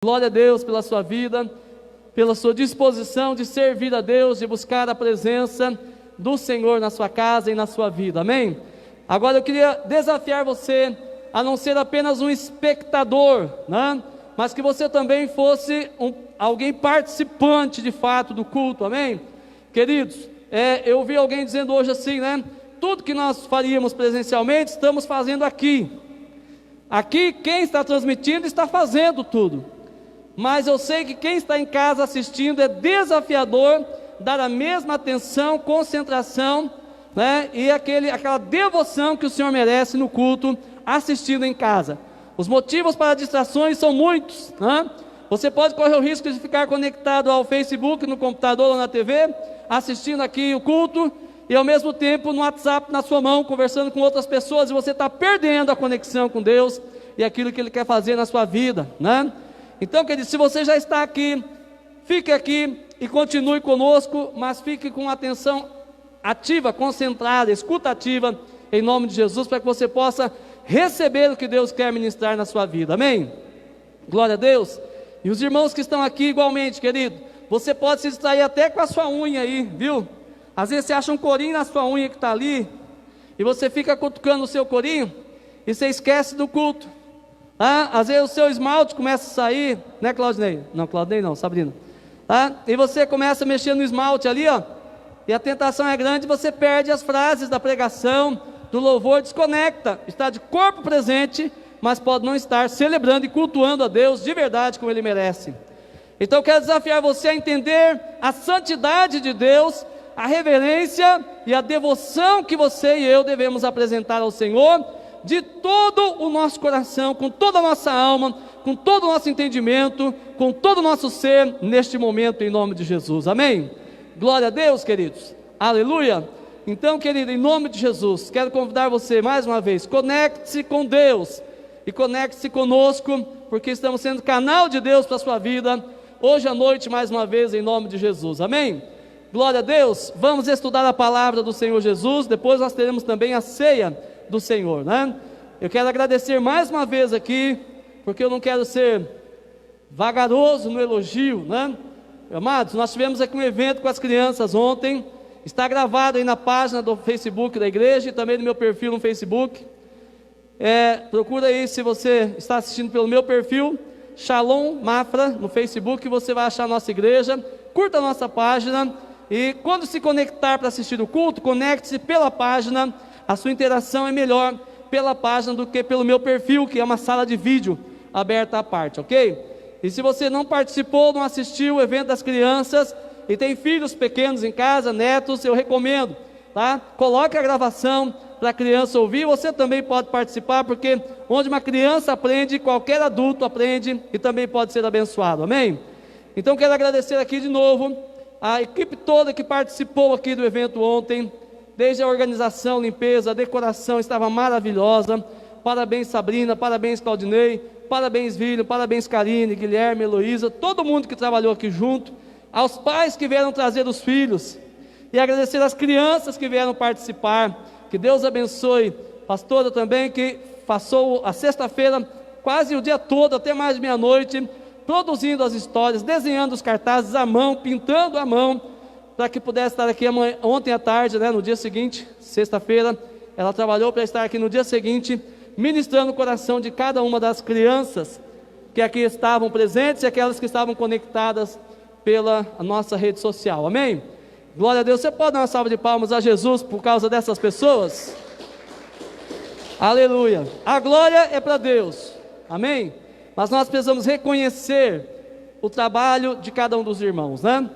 Glória a Deus pela sua vida, pela sua disposição de servir a Deus, de buscar a presença do Senhor na sua casa e na sua vida, amém? Agora eu queria desafiar você a não ser apenas um espectador, né? Mas que você também fosse alguém participante de fato do culto, amém? Queridos, eu vi alguém dizendo hoje assim, né? Tudo que nós faríamos presencialmente, estamos fazendo aqui. Aqui quem está transmitindo está fazendo tudo. Mas eu sei que quem está em casa assistindo é desafiador dar a mesma atenção, concentração, né? E aquela devoção que o Senhor merece no culto, assistindo em casa. Os motivos para distrações são muitos, né? Você pode correr o risco de ficar conectado ao Facebook, no computador ou na TV, assistindo aqui o culto, e ao mesmo tempo no WhatsApp na sua mão, conversando com outras pessoas, e você está perdendo a conexão com Deus e aquilo que Ele quer fazer na sua vida, né? Então, querido, se você já está aqui, fique aqui e continue conosco, mas fique com atenção ativa, concentrada, escutativa, em nome de Jesus, para que você possa receber o que Deus quer ministrar na sua vida, amém? Glória a Deus. E os irmãos que estão aqui igualmente, querido, você pode se distrair até com a sua unha aí, viu? Às vezes você acha um corinho na sua unha que está ali, e você fica cutucando o seu corinho, e você esquece do culto. Às vezes o seu esmalte começa a sair, né, Claudinei? Não, Claudinei não, Sabrina. E você começa a mexer no esmalte ali, ó, e a tentação é grande, você perde as frases da pregação, do louvor, desconecta, está de corpo presente, mas pode não estar celebrando e cultuando a Deus de verdade como Ele merece. Então eu quero desafiar você a entender a santidade de Deus, a reverência e a devoção que você e eu devemos apresentar ao Senhor, de todo o nosso coração, com toda a nossa alma, com todo o nosso entendimento, com todo o nosso ser, neste momento, em nome de Jesus, amém? Glória a Deus, queridos, aleluia. Então, querido, em nome de Jesus, quero convidar você mais uma vez, conecte-se com Deus, e conecte-se conosco, porque estamos sendo canal de Deus para a sua vida, hoje à noite, mais uma vez, em nome de Jesus, amém? Glória a Deus. Vamos estudar a palavra do Senhor Jesus, depois nós teremos também a ceia do Senhor, né? Eu quero agradecer mais uma vez aqui, porque eu não quero ser vagaroso no elogio, né? Amados, nós tivemos aqui um evento com as crianças ontem, está gravado aí na página do Facebook da igreja e também no meu perfil no Facebook. Procura aí, se você está assistindo pelo meu perfil, Shalom Mafra no Facebook, você vai achar a nossa igreja, curta a nossa página e quando se conectar para assistir o culto, conecte-se pela página. A sua interação é melhor pela página do que pelo meu perfil, que é uma sala de vídeo aberta à parte, ok? E se você não participou, não assistiu o evento das crianças e tem filhos pequenos em casa, netos, eu recomendo, tá? Coloque a gravação para a criança ouvir, você também pode participar, porque onde uma criança aprende, qualquer adulto aprende e também pode ser abençoado, amém? Então quero agradecer aqui de novo a equipe toda que participou aqui do evento ontem, desde a organização, limpeza, a decoração estava maravilhosa. Parabéns Sabrina, parabéns Claudinei, parabéns Vílio, parabéns Karine, Guilherme, Heloísa, todo mundo que trabalhou aqui junto, aos pais que vieram trazer os filhos, e agradecer às crianças que vieram participar, que Deus abençoe, pastora também, que passou a sexta-feira, quase o dia todo, até mais de meia-noite, produzindo as histórias, desenhando os cartazes à mão, pintando à mão, para que pudesse estar aqui ontem à tarde, né, no dia seguinte, sexta-feira, ela trabalhou para estar aqui no dia seguinte, ministrando o coração de cada uma das crianças que aqui estavam presentes e aquelas que estavam conectadas pela nossa rede social, amém? Glória a Deus. Você pode dar uma salva de palmas a Jesus por causa dessas pessoas? Aleluia. A glória é para Deus, amém? Mas nós precisamos reconhecer o trabalho de cada um dos irmãos, né?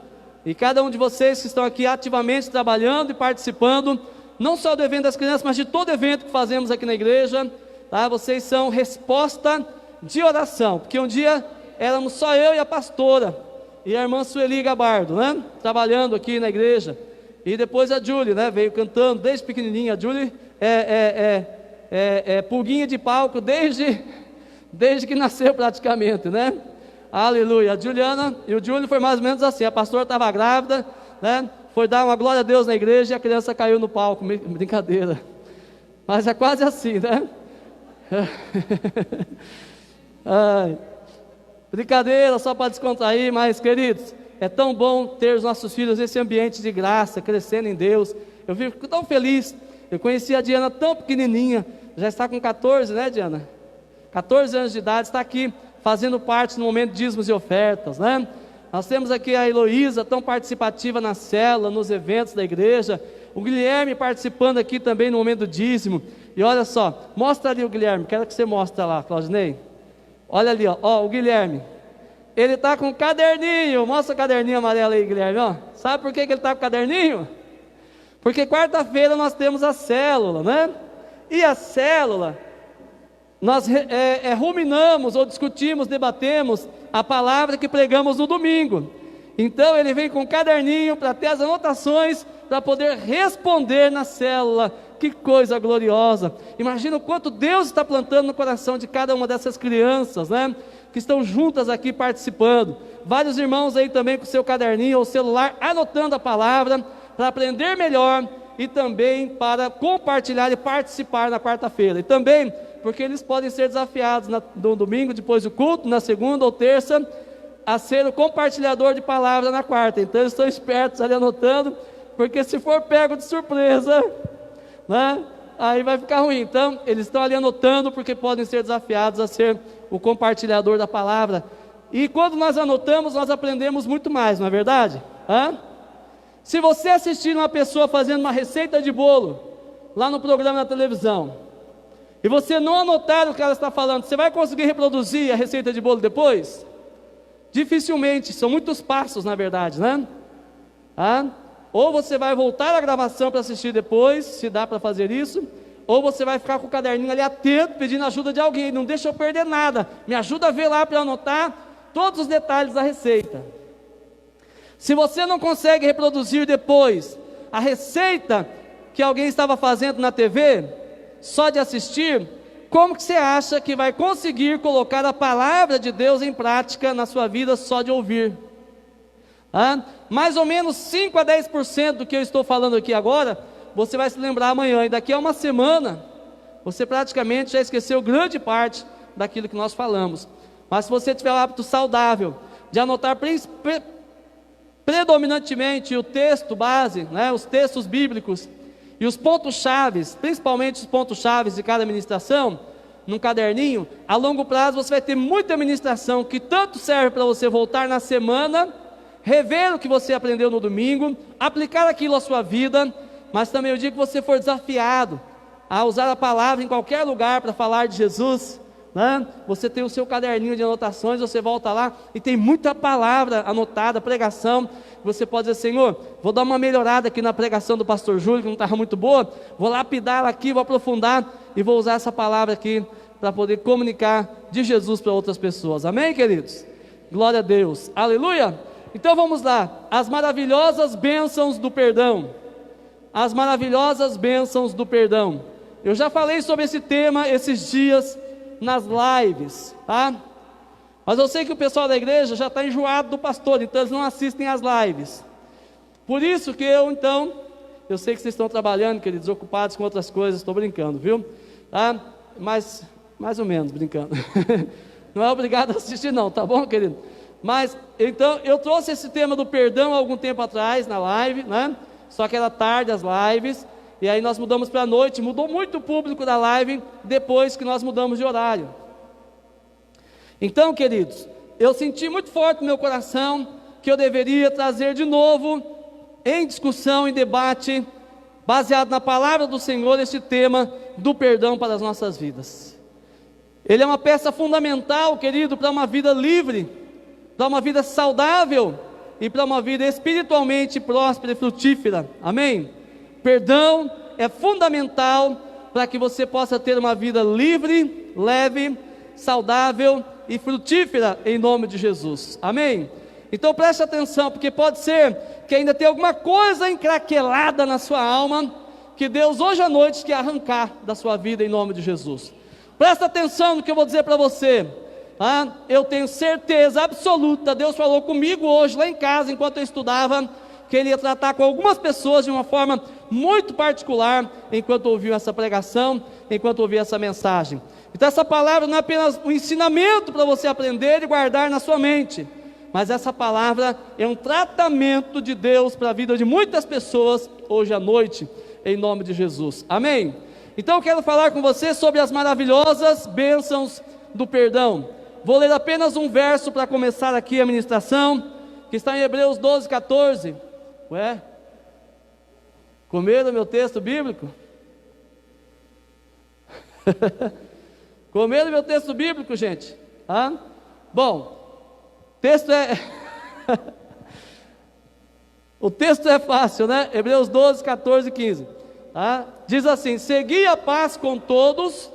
E cada um de vocês que estão aqui ativamente trabalhando e participando, não só do evento das crianças, mas de todo evento que fazemos aqui na igreja, tá? Vocês são resposta de oração, porque um dia éramos só eu e a pastora, e a irmã Sueli Gabardo, né? Trabalhando aqui na igreja, e depois a Julie, né? Veio cantando desde pequenininha. A Julie é pulguinha de palco desde que nasceu praticamente, né? Aleluia. A Juliana e o Júlio foi mais ou menos assim, a pastora estava grávida, né? Foi dar uma glória a Deus na igreja e a criança caiu no palco, brincadeira, mas é quase assim, né? Brincadeira, só para descontrair, mas queridos, é tão bom ter os nossos filhos nesse ambiente de graça, crescendo em Deus. Eu fico tão feliz. Eu conheci a Diana tão pequenininha, já está com 14, né, Diana? 14 anos de idade, está aqui fazendo parte no momento de dízimos e ofertas, né? Nós temos aqui a Heloísa, tão participativa na célula, nos eventos da igreja. O Guilherme participando aqui também no momento do dízimo. E olha só, mostra ali o Guilherme, quero que você mostre lá, Claudinei. Olha ali, ó, o Guilherme. Ele está com um caderninho, mostra o caderninho amarelo aí, Guilherme, ó. Sabe por que ele está com o caderninho? Porque quarta-feira nós temos a célula, né? E a célula, nós ruminamos ou discutimos, debatemos a palavra que pregamos no domingo. Então ele vem com um caderninho para ter as anotações, para poder responder na célula. Que coisa gloriosa! Imagina o quanto Deus está plantando no coração de cada uma dessas crianças, né? Que estão juntas aqui participando. Vários irmãos aí também com seu caderninho ou celular, anotando a palavra, para aprender melhor e também para compartilhar e participar na quarta-feira. E também porque eles podem ser desafiados no domingo, depois do culto, na segunda ou terça, a ser o compartilhador de palavra na quarta. Então eles estão espertos ali anotando, porque se for pego de surpresa, né, aí vai ficar ruim. Então eles estão ali anotando, porque podem ser desafiados a ser o compartilhador da palavra. E quando nós anotamos, nós aprendemos muito mais, não é verdade? Se você assistir uma pessoa fazendo uma receita de bolo lá no programa da televisão, e você não anotar o que ela está falando, você vai conseguir reproduzir a receita de bolo depois? Dificilmente, são muitos passos na verdade, né? Ou você vai voltar à gravação para assistir depois, se dá para fazer isso, ou você vai ficar com o caderninho ali atento, pedindo ajuda de alguém. Não deixa eu perder nada, me ajuda a ver lá para eu anotar todos os detalhes da receita. Se você não consegue reproduzir depois a receita que alguém estava fazendo na TV, só de assistir, como que você acha que vai conseguir colocar a palavra de Deus em prática na sua vida só de ouvir? Mais ou menos 5 a 10% do que eu estou falando aqui agora, você vai se lembrar amanhã, e daqui a uma semana, você praticamente já esqueceu grande parte daquilo que nós falamos. Mas se você tiver o hábito saudável de anotar predominantemente o texto base, né, os textos bíblicos e os pontos chaves, principalmente os pontos chaves de cada ministração, num caderninho, a longo prazo você vai ter muita ministração que tanto serve para você voltar na semana, rever o que você aprendeu no domingo, aplicar aquilo à sua vida, mas também o dia que você for desafiado a usar a palavra em qualquer lugar para falar de Jesus, né? Você tem o seu caderninho de anotações, você volta lá e tem muita palavra anotada, pregação. Você pode dizer: Senhor, vou dar uma melhorada aqui na pregação do pastor Júlio, que não estava muito boa, vou lapidar aqui, vou aprofundar e vou usar essa palavra aqui para poder comunicar de Jesus para outras pessoas. Amém, queridos? Glória a Deus, aleluia. Então vamos lá, as maravilhosas bênçãos do perdão. As maravilhosas bênçãos do perdão. Eu já falei sobre esse tema esses dias nas lives, tá? Mas eu sei que o pessoal da igreja já está enjoado do pastor, então eles não assistem às lives. Por isso que eu sei que vocês estão trabalhando, queridos, ocupados com outras coisas, estou brincando, viu? Tá? Mas, mais ou menos, brincando. Não é obrigado a assistir não, tá bom, querido? Mas, então, eu trouxe esse tema do perdão há algum tempo atrás, na live, né? Só que era tarde as lives, e aí nós mudamos para a noite, mudou muito o público da live, depois que nós mudamos de horário. Então, queridos, eu senti muito forte no meu coração, que eu deveria trazer de novo, em discussão, em debate, baseado na palavra do Senhor, este tema do perdão para as nossas vidas. Ele é uma peça fundamental, querido, para uma vida livre, para uma vida saudável, e para uma vida espiritualmente próspera e frutífera, amém? Perdão é fundamental para que você possa ter uma vida livre, leve, saudável e frutífera em nome de Jesus, amém? Então preste atenção, porque pode ser que ainda tenha alguma coisa encraquelada na sua alma, que Deus hoje à noite quer arrancar da sua vida em nome de Jesus. Presta atenção no que eu vou dizer para você. Eu tenho certeza absoluta, Deus falou comigo hoje lá em casa, enquanto eu estudava, que ele ia tratar com algumas pessoas de uma forma muito particular, enquanto ouviu essa pregação, enquanto ouviu essa mensagem. Então essa palavra não é apenas um ensinamento para você aprender e guardar na sua mente, mas essa palavra é um tratamento de Deus para a vida de muitas pessoas hoje à noite, em nome de Jesus, amém? Então eu quero falar com você sobre as maravilhosas bênçãos do perdão. Vou ler apenas um verso para começar aqui a ministração, que está em Hebreus 12, 14. Ué? Comeram meu texto bíblico? Comeram meu texto bíblico, gente? Ah? Bom, texto é... o texto é fácil, né? Hebreus 12, 14 e 15. Ah? Diz assim: segui a paz com todos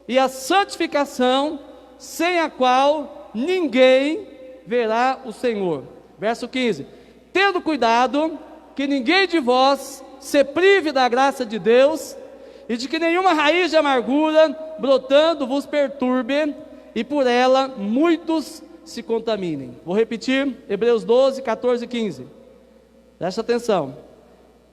e a santificação, sem a qual ninguém verá o Senhor. Verso 15: tendo cuidado que ninguém de vós se prive da graça de Deus, e de que nenhuma raiz de amargura brotando vos perturbe, e por ela muitos se contaminem. Vou repetir, Hebreus 12, 14 e 15. Presta atenção.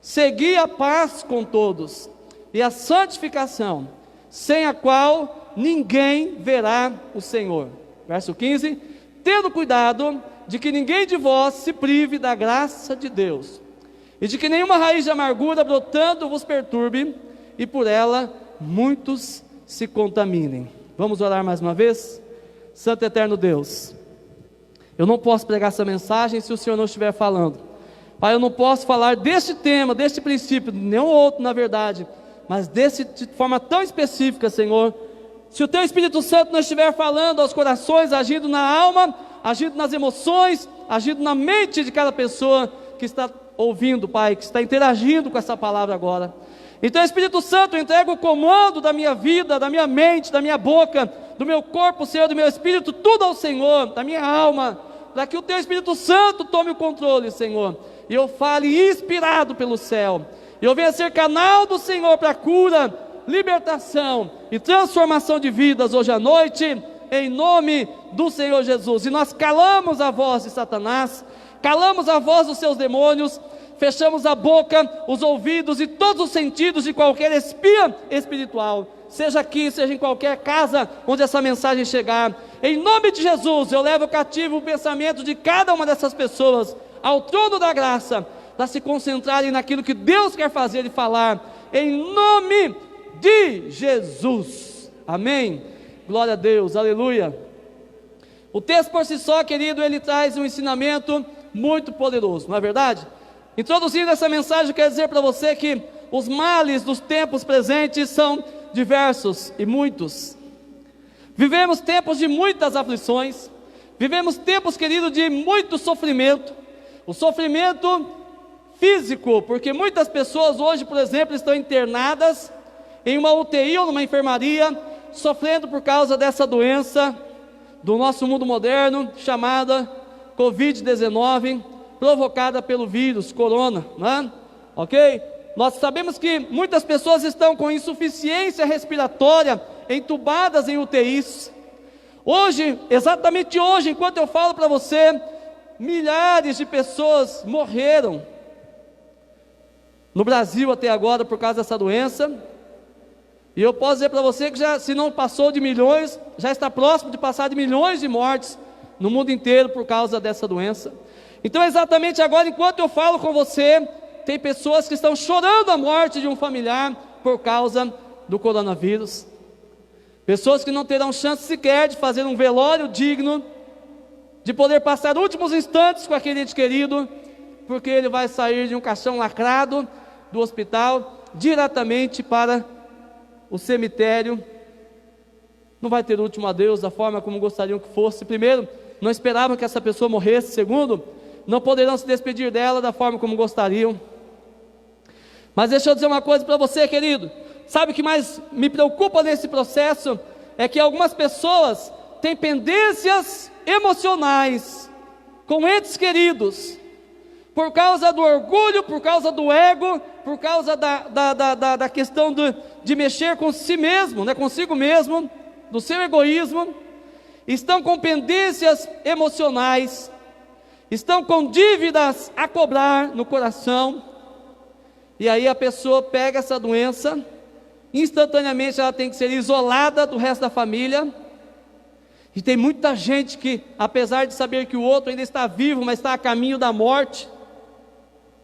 Segui a paz com todos e a santificação, sem a qual ninguém verá o Senhor. Verso 15: tendo cuidado de que ninguém de vós se prive da graça de Deus, e de que nenhuma raiz de amargura brotando vos perturbe, e por ela muitos se contaminem. Vamos orar mais uma vez? Santo e eterno Deus, eu não posso pregar essa mensagem se o Senhor não estiver falando. Pai, eu não posso falar deste tema, deste princípio, nenhum outro na verdade, mas desse de forma tão específica, Senhor. Se o Teu Espírito Santo não estiver falando aos corações, agindo na alma, agindo nas emoções, agindo na mente de cada pessoa que está ouvindo, Pai, que está interagindo com essa palavra agora. Então, Espírito Santo, eu entrego o comando da minha vida, da minha mente, da minha boca, do meu corpo, Senhor, do meu espírito, tudo ao Senhor, da minha alma, para que o Teu Espírito Santo tome o controle, Senhor, e eu fale inspirado pelo céu, e eu venha ser canal do Senhor para cura, libertação e transformação de vidas hoje à noite, em nome do Senhor Jesus. E nós calamos a voz de Satanás, calamos a voz dos seus demônios, fechamos a boca, os ouvidos e todos os sentidos de qualquer espia espiritual, seja aqui, seja em qualquer casa onde essa mensagem chegar. Em nome de Jesus, eu levo cativo o pensamento de cada uma dessas pessoas ao trono da graça, para se concentrarem naquilo que Deus quer fazer e falar, em nome de Jesus, amém? Glória a Deus, aleluia. O texto por si só, querido, ele traz um ensinamento muito poderoso, não é verdade? Introduzindo essa mensagem, eu quero dizer para você que os males dos tempos presentes são diversos e muitos. Vivemos tempos de muitas aflições, vivemos tempos, querido, de muito sofrimento. O sofrimento físico, porque muitas pessoas hoje, por exemplo, estão internadas em uma UTI ou numa enfermaria, sofrendo por causa dessa doença do nosso mundo moderno, chamada Covid-19, provocada pelo vírus, corona, né? Ok? Nós sabemos que muitas pessoas estão com insuficiência respiratória, entubadas em UTIs. Hoje, exatamente hoje, enquanto eu falo para você, milhares de pessoas morreram no Brasil até agora por causa dessa doença. E eu posso dizer para você que já, se não passou de milhões, já está próximo de passar de milhões de mortes no mundo inteiro por causa dessa doença. Então exatamente agora, enquanto eu falo com você, tem pessoas que estão chorando a morte de um familiar por causa do coronavírus. Pessoas que não terão chance sequer de fazer um velório digno, de poder passar últimos instantes com aquele ente querido, porque ele vai sair de um caixão lacrado do hospital diretamente para o cemitério. Não vai ter último adeus da forma como gostariam que fosse. Primeiro, não esperavam que essa pessoa morresse. Segundo, não poderão se despedir dela da forma como gostariam. Mas deixa eu dizer uma coisa para você, querido. Sabe o que mais me preocupa nesse processo? É que algumas pessoas têm pendências emocionais com entes queridos, por causa do orgulho, por causa do ego, por causa da questão de mexer com si mesmo, né, consigo mesmo, do seu egoísmo. Estão com pendências emocionais, estão com dívidas a cobrar no coração, e aí a pessoa pega essa doença, instantaneamente ela tem que ser isolada do resto da família. E tem muita gente que, apesar de saber que o outro ainda está vivo, mas está a caminho da morte,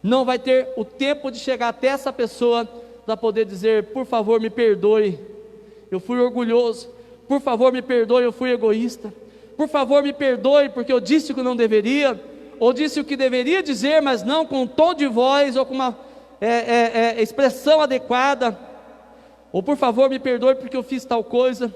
não vai ter o tempo de chegar até essa pessoa para poder dizer: por favor me perdoe, eu fui orgulhoso, por favor me perdoe, eu fui egoísta, por favor me perdoe porque eu disse o que não deveria, ou disse o que deveria dizer, mas não com um tom de voz ou com uma expressão adequada, ou por favor me perdoe porque eu fiz tal coisa,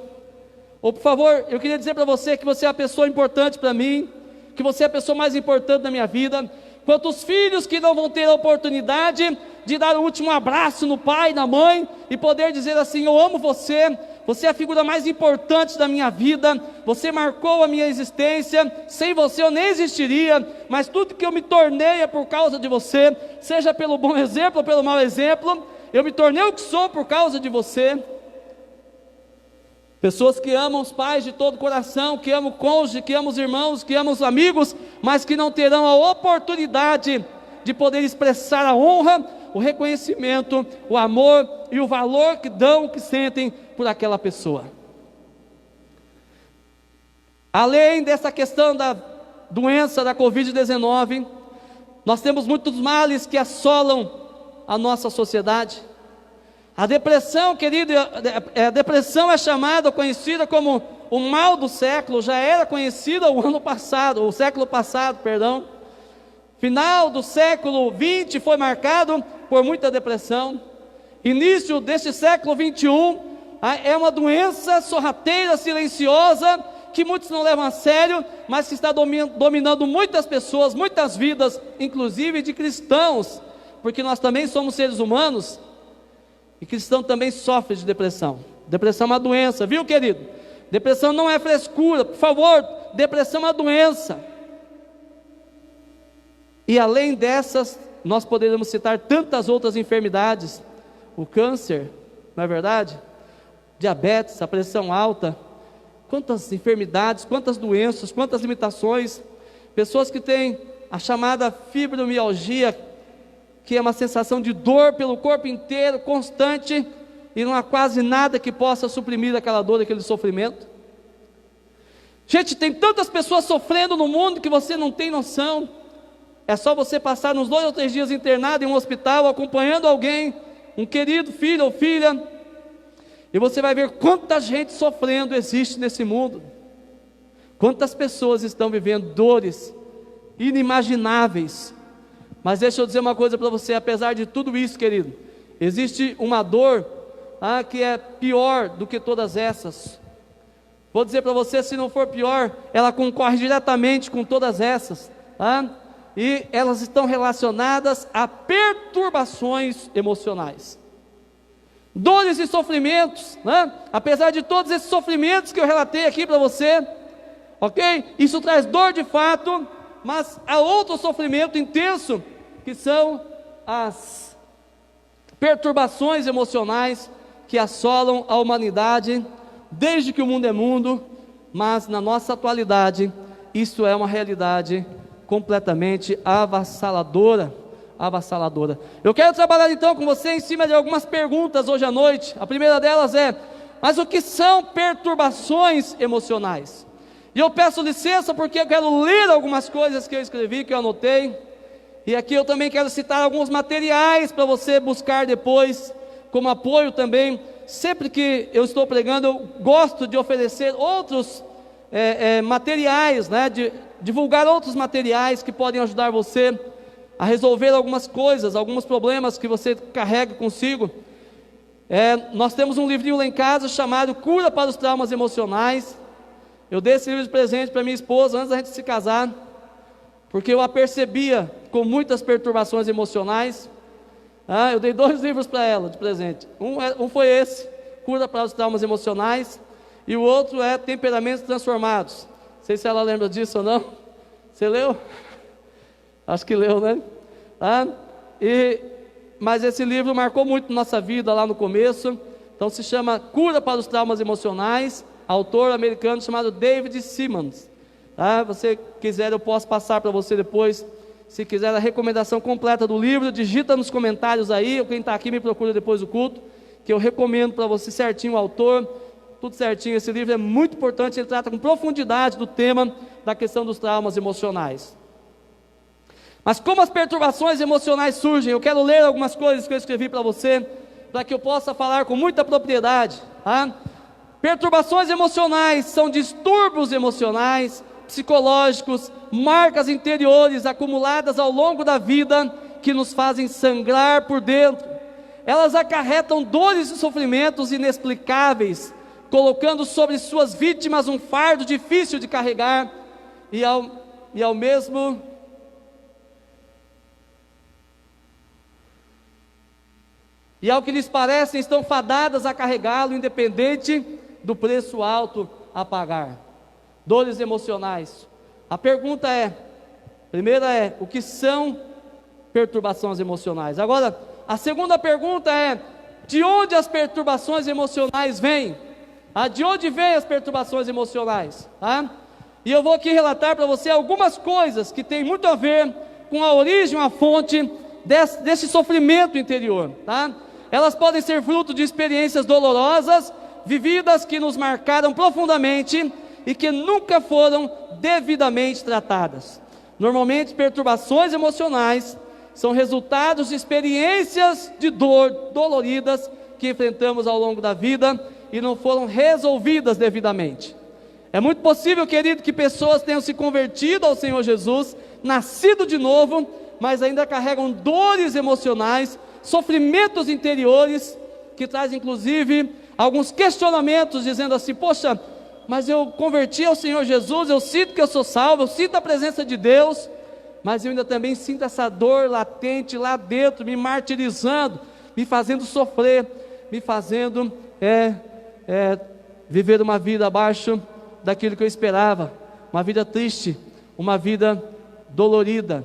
ou por favor, eu queria dizer para você que você é a pessoa importante para mim, que você é a pessoa mais importante da minha vida. Quantos filhos que não vão ter a oportunidade de dar o último abraço no pai, na mãe, e poder dizer assim: eu amo você, você é a figura mais importante da minha vida, você marcou a minha existência, sem você eu nem existiria, mas tudo que eu me tornei é por causa de você, seja pelo bom exemplo ou pelo mau exemplo, eu me tornei o que sou por causa de você. Pessoas que amam os pais de todo o coração, que amam o cônjuge, que amam os irmãos, que amam os amigos, mas que não terão a oportunidade de poder expressar a honra, o reconhecimento, o amor e o valor que dão, que sentem por aquela pessoa. Além dessa questão da doença da Covid-19, nós temos muitos males que assolam a nossa sociedade. A depressão, querido, a depressão é chamada, conhecida como o mal do século, já era conhecida o século passado, perdão. Final do século XX foi marcado por muita depressão. Início deste século XXI é uma doença sorrateira, silenciosa, que muitos não levam a sério, mas que está dominando muitas pessoas, muitas vidas, inclusive de cristãos, porque nós também somos seres humanos. E cristão também sofre de depressão. Depressão é uma doença, viu, querido? Depressão não é frescura, por favor. Depressão é uma doença. E além dessas, nós poderíamos citar tantas outras enfermidades. O câncer, não é verdade? Diabetes, a pressão alta. Quantas enfermidades, quantas doenças, quantas limitações. Pessoas que têm a chamada fibromialgia, que é uma sensação de dor pelo corpo inteiro, constante, e não há quase nada que possa suprimir aquela dor, aquele sofrimento. Gente, tem tantas pessoas sofrendo no mundo que você não tem noção. É só você passar uns 2 ou 3 dias internado em um hospital, acompanhando alguém, um querido filho ou filha, e você vai ver quanta gente sofrendo existe nesse mundo. Quantas pessoas estão vivendo dores inimagináveis. Mas deixa eu dizer uma coisa para você: apesar de tudo isso, querido, existe uma dor que é pior do que todas essas. Vou dizer para você, se não for pior, ela concorre diretamente com todas essas, e elas estão relacionadas a perturbações emocionais. Dores e sofrimentos, apesar de todos esses sofrimentos que eu relatei aqui para você, ok? Isso traz dor de fato, mas há outro sofrimento intenso, que são as perturbações emocionais que assolam a humanidade desde que o mundo é mundo, mas na nossa atualidade isso é uma realidade completamente avassaladora. Eu quero trabalhar então com você em cima de algumas perguntas hoje à noite. A primeira delas é: mas o que são perturbações emocionais? E eu peço licença porque eu quero ler algumas coisas que eu escrevi, que eu anotei. E aqui eu também quero citar alguns materiais para você buscar depois, como apoio também. Sempre que eu estou pregando, eu gosto de oferecer outros materiais, de divulgar outros materiais que podem ajudar você a resolver algumas coisas, alguns problemas que você carrega consigo. Nós temos um livrinho lá em casa chamado Cura para os Traumas Emocionais. Eu dei esse livro de presente para minha esposa antes da gente se casar, porque eu a percebia com muitas perturbações emocionais. Eu dei 2 livros para ela de presente. Um foi esse, Cura para os Traumas Emocionais, e o outro é Temperamentos Transformados. Não sei se ela lembra disso ou não. Você leu? Acho que leu, né? Mas esse livro marcou muito nossa vida lá no começo. Então se chama Cura para os Traumas Emocionais, autor americano chamado David Simmons. tá? Você quiser, eu posso passar para você depois. Se quiser a recomendação completa do livro, digita nos comentários aí, ou quem está aqui me procura depois do culto, que eu recomendo para você certinho o autor, tudo certinho. Esse livro é muito importante, ele trata com profundidade do tema da questão dos traumas emocionais. Mas como as perturbações emocionais surgem? Eu quero ler algumas coisas que eu escrevi para você, para que eu possa falar com muita propriedade, tá? Perturbações emocionais são distúrbios emocionais, psicológicos, marcas interiores acumuladas ao longo da vida, que nos fazem sangrar por dentro. Elas acarretam dores e sofrimentos inexplicáveis, colocando sobre suas vítimas um fardo difícil de carregar, e ao mesmo e ao que lhes parecem estão fadadas a carregá-lo, independente do preço alto a pagar. Dores emocionais. A pergunta primeira é, o que são perturbações emocionais? Agora, a segunda pergunta é, de onde as perturbações emocionais vêm? De onde vêm as perturbações emocionais? E eu vou aqui relatar para você algumas coisas que têm muito a ver com a origem, a fonte desse sofrimento interior, tá? Elas podem ser fruto de experiências dolorosas, vividas, que nos marcaram profundamente e que nunca foram devidamente tratadas. Normalmente, perturbações emocionais são resultados de experiências de dor doloridas que enfrentamos ao longo da vida e não foram resolvidas devidamente. É muito possível, querido, que pessoas tenham se convertido ao Senhor Jesus, nascido de novo, mas ainda carregam dores emocionais, sofrimentos interiores, que trazem inclusive alguns questionamentos, dizendo assim: poxa, mas eu converti ao Senhor Jesus, eu sinto que eu sou salvo, eu sinto a presença de Deus, mas eu ainda também sinto essa dor latente lá dentro, me martirizando, me fazendo sofrer, me fazendo viver uma vida abaixo daquilo que eu esperava, uma vida triste, uma vida dolorida.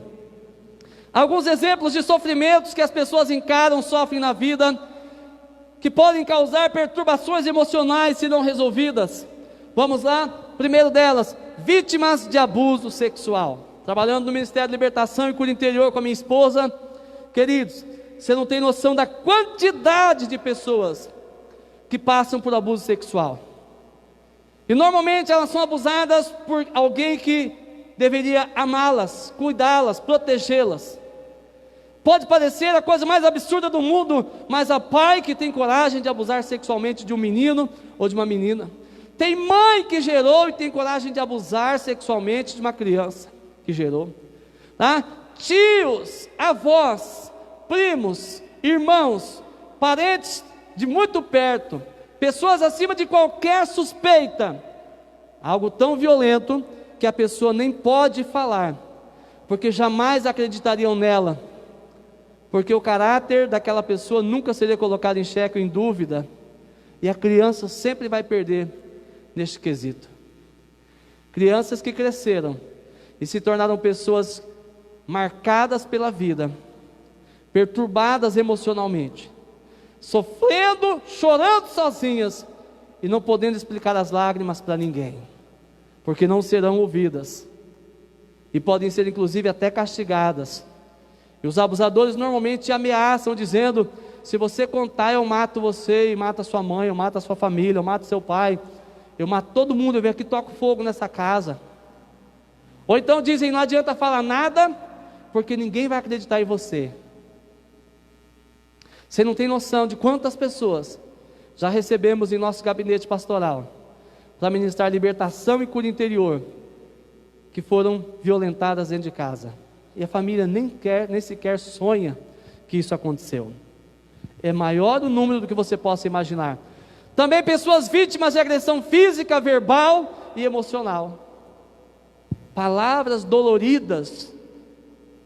Alguns exemplos de sofrimentos que as pessoas encaram, sofrem na vida, que podem causar perturbações emocionais se não resolvidas. Vamos lá? Primeiro delas, vítimas de abuso sexual. Trabalhando no Ministério de Libertação e Cura Interior com a minha esposa, queridos, você não tem noção da quantidade de pessoas que passam por abuso sexual. E normalmente elas são abusadas por alguém que deveria amá-las, cuidá-las, protegê-las. Pode parecer a coisa mais absurda do mundo, mas há pai que tem coragem de abusar sexualmente de um menino ou de uma menina. Tem mãe que gerou e tem coragem de abusar sexualmente de uma criança que gerou, tá? Tios, avós, primos, irmãos, parentes de muito perto, pessoas acima de qualquer suspeita, algo tão violento que a pessoa nem pode falar, porque jamais acreditariam nela, porque o caráter daquela pessoa nunca seria colocado em xeque ou em dúvida, e a criança sempre vai perder neste quesito. Crianças que cresceram e se tornaram pessoas marcadas pela vida, perturbadas emocionalmente, sofrendo, chorando sozinhas e não podendo explicar as lágrimas para ninguém, porque não serão ouvidas e podem ser inclusive até castigadas. E os abusadores normalmente ameaçam, dizendo: se você contar, eu mato você, e mato a sua mãe, eu mato a sua família, eu mato seu pai, eu mato todo mundo, eu venho aqui e toco fogo nessa casa. Ou então dizem: não adianta falar nada, porque ninguém vai acreditar em você. Você não tem noção de quantas pessoas já recebemos em nosso gabinete pastoral para ministrar libertação e cura interior, que foram violentadas dentro de casa, e a família nem sequer sonha que isso aconteceu. É maior o número do que você possa imaginar. Também pessoas vítimas de agressão física, verbal e emocional. Palavras doloridas,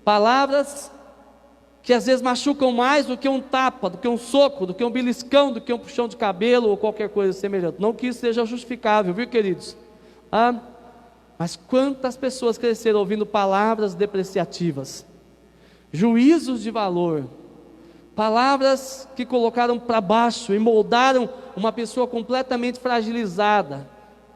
palavras que às vezes machucam mais do que um tapa, do que um soco, do que um beliscão, do que um puxão de cabelo ou qualquer coisa semelhante. Não que isso seja justificável, viu, queridos? Mas quantas pessoas cresceram ouvindo palavras depreciativas, juízos de valor, palavras que colocaram para baixo e moldaram uma pessoa completamente fragilizada,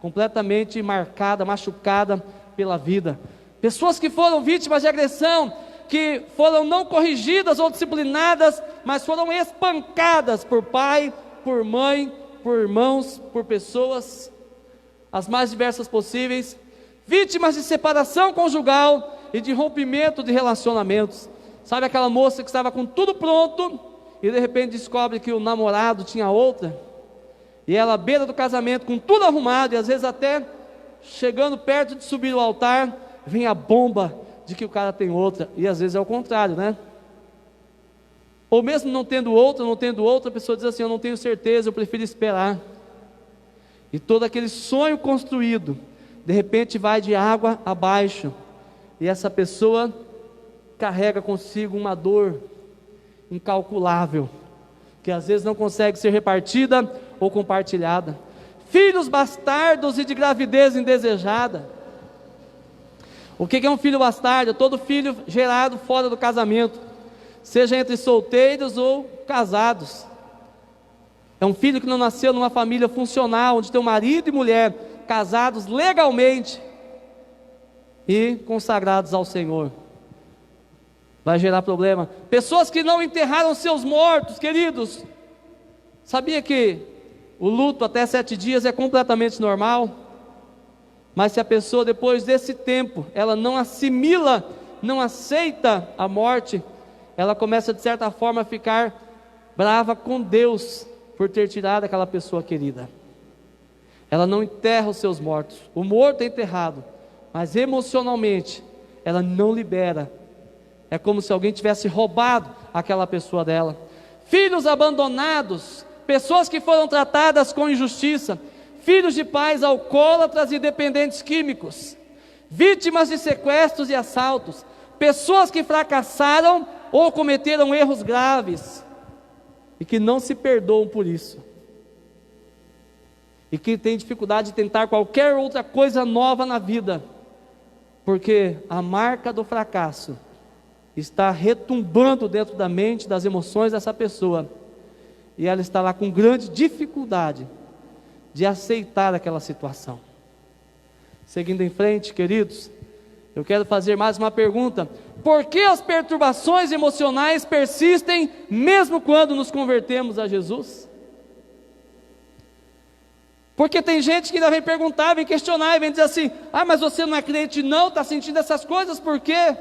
completamente marcada, machucada pela vida. Pessoas que foram vítimas de agressão, que foram não corrigidas ou disciplinadas, mas foram espancadas por pai, por mãe, por irmãos, por pessoas, as mais diversas possíveis, vítimas de separação conjugal e de rompimento de relacionamentos. Sabe aquela moça que estava com tudo pronto e de repente descobre que o namorado tinha outra, e ela à beira do casamento com tudo arrumado, e às vezes até chegando perto de subir o altar, vem a bomba de que o cara tem outra, e às vezes é o contrário, né? Ou mesmo não tendo outra, a pessoa diz assim: eu não tenho certeza, eu prefiro esperar. E todo aquele sonho construído, de repente vai de água abaixo, e essa pessoa carrega consigo uma dor incalculável, que às vezes não consegue ser repartida ou compartilhada. Filhos bastardos e de gravidez indesejada. O que é um filho bastardo? Todo filho gerado fora do casamento, seja entre solteiros ou casados. É um filho que não nasceu numa família funcional, onde tem um marido e mulher casados legalmente e consagrados ao Senhor. Vai gerar problema. Pessoas que não enterraram seus mortos, queridos. Sabia que o luto até 7 dias é completamente normal? Mas se a pessoa depois desse tempo, ela não assimila, não aceita a morte, ela começa de certa forma a ficar brava com Deus por ter tirado aquela pessoa querida. Ela não enterra os seus mortos. O morto é enterrado, mas emocionalmente ela não libera. É como se alguém tivesse roubado aquela pessoa dela. Filhos abandonados, pessoas que foram tratadas com injustiça, filhos de pais alcoólatras e dependentes químicos, vítimas de sequestros e assaltos, pessoas que fracassaram ou cometeram erros graves e que não se perdoam por isso, e que têm dificuldade de tentar qualquer outra coisa nova na vida, porque a marca do fracasso está retumbando dentro da mente, das emoções dessa pessoa, e ela está lá com grande dificuldade de aceitar aquela situação. Seguindo em frente, queridos, eu quero fazer mais uma pergunta: por que as perturbações emocionais persistem mesmo quando nos convertemos a Jesus? Porque tem gente que ainda vem perguntar, vem questionar e vem dizer assim: ah, mas você não é crente não, está sentindo essas coisas, por quê?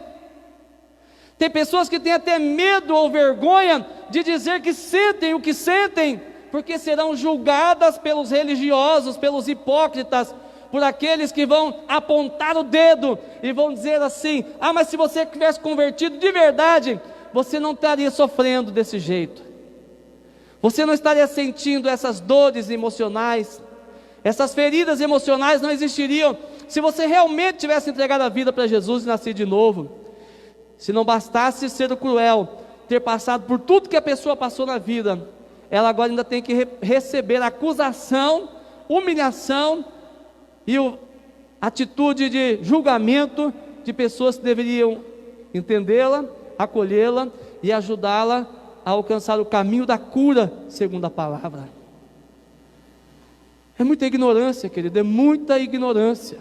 Tem pessoas que têm até medo ou vergonha de dizer que sentem o que sentem, porque serão julgadas pelos religiosos, pelos hipócritas, por aqueles que vão apontar o dedo e vão dizer assim: ah, mas se você tivesse convertido de verdade, você não estaria sofrendo desse jeito, você não estaria sentindo essas dores emocionais, essas feridas emocionais não existiriam se você realmente tivesse entregado a vida para Jesus e nascido de novo. Se não bastasse ser cruel, ter passado por tudo que a pessoa passou na vida, ela agora ainda tem que receber acusação, humilhação e atitude de julgamento de pessoas que deveriam entendê-la, acolhê-la e ajudá-la a alcançar o caminho da cura, segundo a palavra. É muita ignorância, querido, é muita ignorância.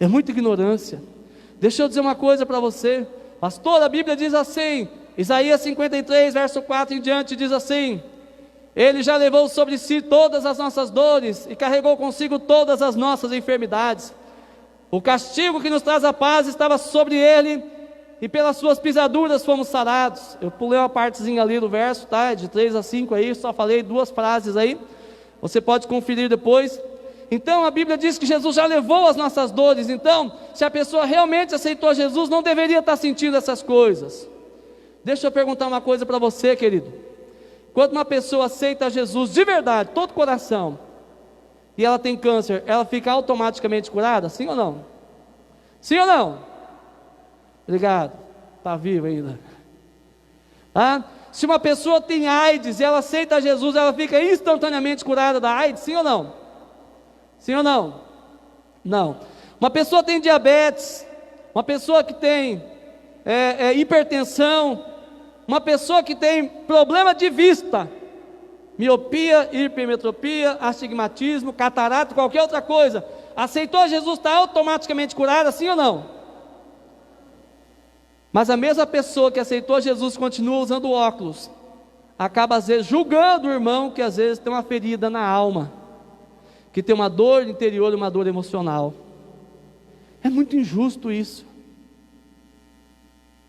É muita ignorância. Deixa eu dizer uma coisa para você, pastor. A Bíblia diz assim, Isaías 53, verso 4 em diante, diz assim: Ele já levou sobre si todas as nossas dores e carregou consigo todas as nossas enfermidades. O castigo que nos traz a paz estava sobre ele, e pelas suas pisaduras fomos sarados. Eu pulei uma partezinha ali do verso, tá? De 3 a 5 aí, só falei 2 frases aí, você pode conferir depois. Então a Bíblia diz que Jesus já levou as nossas dores. Então, se a pessoa realmente aceitou Jesus, não deveria estar sentindo essas coisas. Deixa eu perguntar uma coisa para você, querido. Quando uma pessoa aceita Jesus de verdade, todo coração, e ela tem câncer, ela fica automaticamente curada? Sim ou não? Sim ou não? Obrigado, está vivo ainda. Ah? Se uma pessoa tem AIDS e ela aceita Jesus, ela fica instantaneamente curada da AIDS? Sim ou não? Sim ou não? Não. Uma pessoa tem diabetes, uma pessoa que tem hipertensão, uma pessoa que tem problema de vista, miopia, hipermetropia, astigmatismo, catarata, qualquer outra coisa, aceitou Jesus, está automaticamente curada, sim ou não? Mas a mesma pessoa que aceitou Jesus continua usando óculos, acaba às vezes julgando o irmão que às vezes tem uma ferida na alma, que tem uma dor interior, uma dor emocional. É muito injusto isso.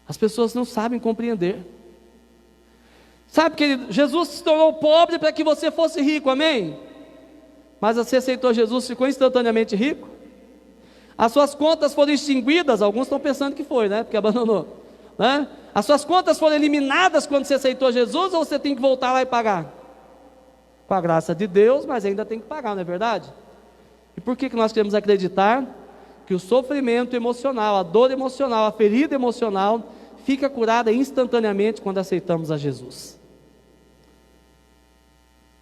As pessoas não sabem compreender. Sabe, querido, Jesus se tornou pobre para que você fosse rico, amém? Mas você aceitou Jesus, ficou instantaneamente rico? As suas contas foram extinguidas, alguns estão pensando que foi, né? Porque abandonou, né? As suas contas foram eliminadas quando você aceitou Jesus, ou você tem que voltar lá e pagar? Com a graça de Deus, mas ainda tem que pagar, não é verdade? E por que nós queremos acreditar que o sofrimento emocional, a dor emocional, a ferida emocional fica curada instantaneamente quando aceitamos a Jesus?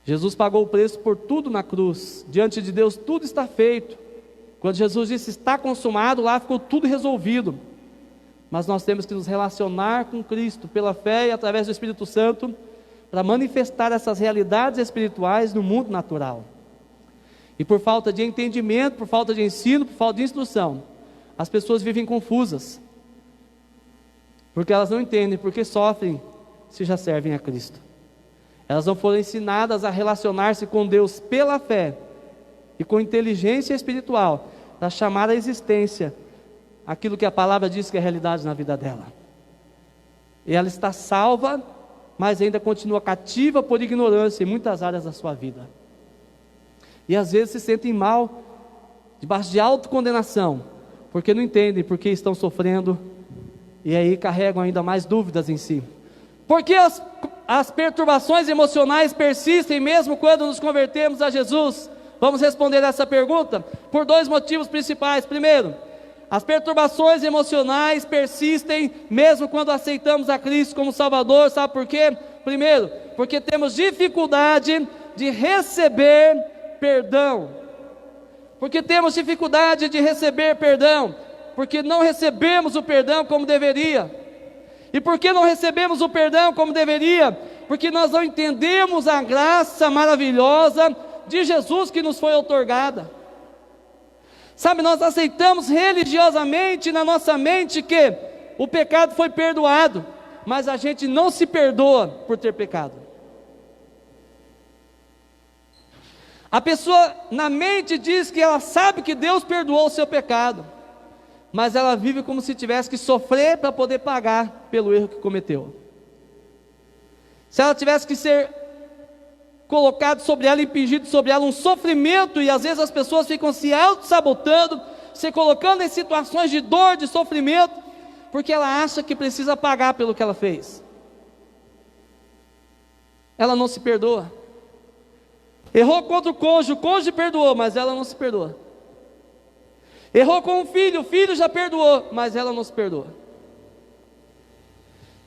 Jesus pagou o preço por tudo na cruz. Diante de Deus tudo está feito. Quando Jesus disse está consumado, lá ficou tudo resolvido. Mas nós temos que nos relacionar com Cristo pela fé e através do Espírito Santo para manifestar essas realidades espirituais no mundo natural. E por falta de entendimento, por falta de ensino, por falta de instrução, as pessoas vivem confusas, porque elas não entendem porque sofrem se já servem a Cristo. Elas não foram ensinadas a relacionar-se com Deus pela fé e com inteligência espiritual para chamar à existência aquilo que a palavra diz que é realidade na vida dela. E ela está salva, mas ainda continua cativa por ignorância em muitas áreas da sua vida. E às vezes se sentem mal, debaixo de autocondenação, porque não entendem porque estão sofrendo, e aí carregam ainda mais dúvidas em si. Por que as perturbações emocionais persistem mesmo quando nos convertemos a Jesus? Vamos responder essa pergunta por dois motivos principais. Primeiro, as perturbações emocionais persistem mesmo quando aceitamos a Cristo como Salvador. Sabe por quê? Primeiro, porque temos dificuldade de receber perdão. Porque temos dificuldade de receber perdão, porque não recebemos o perdão como deveria. E por que não recebemos o perdão como deveria? Porque nós não entendemos a graça maravilhosa de Jesus que nos foi outorgada. Sabe, nós aceitamos religiosamente na nossa mente que o pecado foi perdoado, mas a gente não se perdoa por ter pecado. A pessoa na mente diz que ela sabe que Deus perdoou o seu pecado, mas ela vive como se tivesse que sofrer para poder pagar pelo erro que cometeu. Se ela tivesse que ser colocado sobre ela, impingido sobre ela um sofrimento, e às vezes as pessoas ficam se auto-sabotando, se colocando em situações de dor, de sofrimento, porque ela acha que precisa pagar pelo que ela fez. Ela não se perdoa. Errou contra o cônjuge perdoou, mas ela não se perdoa. Errou com o filho já perdoou, mas ela não se perdoa.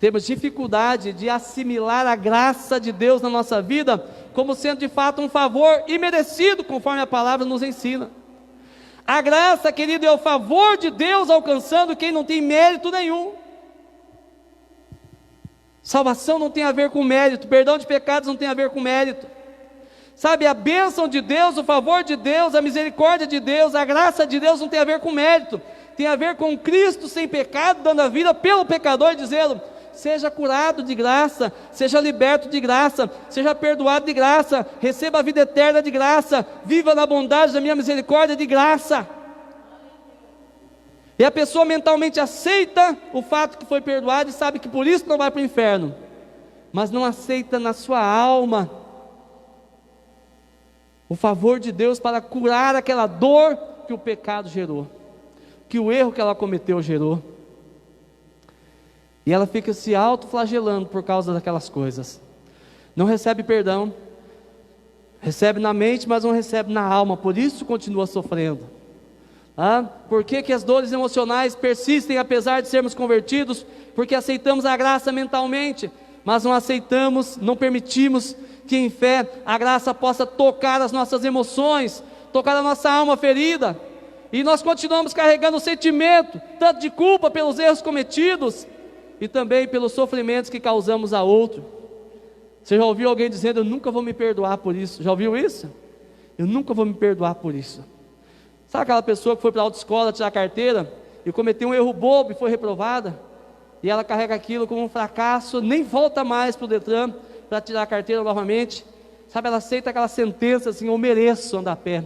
Temos dificuldade de assimilar a graça de Deus na nossa vida como sendo de fato um favor imerecido, conforme a palavra nos ensina. A graça, querido, é o favor de Deus alcançando quem não tem mérito nenhum. Salvação não tem a ver com mérito, perdão de pecados não tem a ver com mérito. Sabe, a bênção de Deus, o favor de Deus, a misericórdia de Deus, a graça de Deus não tem a ver com mérito, tem a ver com Cristo sem pecado, dando a vida pelo pecador, dizendo: seja curado de graça, seja liberto de graça, seja perdoado de graça, receba a vida eterna de graça, viva na bondade da minha misericórdia de graça. E a pessoa mentalmente aceita o fato que foi perdoado e sabe que por isso não vai para o inferno, mas não aceita na sua alma o favor de Deus para curar aquela dor que o pecado gerou, que o erro que ela cometeu gerou. E ela fica se autoflagelando por causa daquelas coisas. Não recebe perdão, recebe na mente, mas não recebe na alma, por isso continua sofrendo. Por que as dores emocionais persistem apesar de sermos convertidos? Porque aceitamos a graça mentalmente, mas não aceitamos, não permitimos que em fé a graça possa tocar as nossas emoções, tocar a nossa alma ferida, e nós continuamos carregando o sentimento, tanto de culpa pelos erros cometidos, e também pelos sofrimentos que causamos a outro. Você já ouviu alguém dizendo: eu nunca vou me perdoar por isso? Já ouviu isso? Eu nunca vou me perdoar por isso. Sabe aquela pessoa que foi para a autoescola tirar carteira e cometeu um erro bobo e foi reprovada? E ela carrega aquilo como um fracasso, nem volta mais para o Detran para tirar a carteira novamente. Sabe, ela aceita aquela sentença assim: eu mereço andar a pé.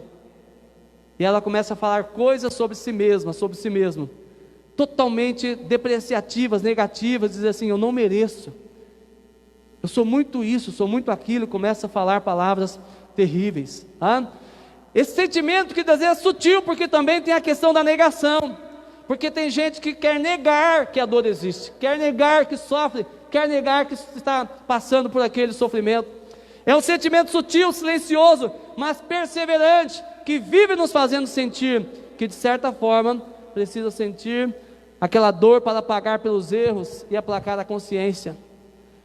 E ela começa a falar coisas sobre si mesma, totalmente depreciativas, negativas, diz assim: eu não mereço, eu sou muito isso, sou muito aquilo, e começa a falar palavras terríveis. Esse sentimento que às vezes é sutil, porque também tem a questão da negação, porque tem gente que quer negar que a dor existe, quer negar que sofre, quer negar que está passando por aquele sofrimento. É um sentimento sutil, silencioso, mas perseverante, que vive nos fazendo sentir que de certa forma precisa sentir aquela dor para pagar pelos erros e aplacar a consciência.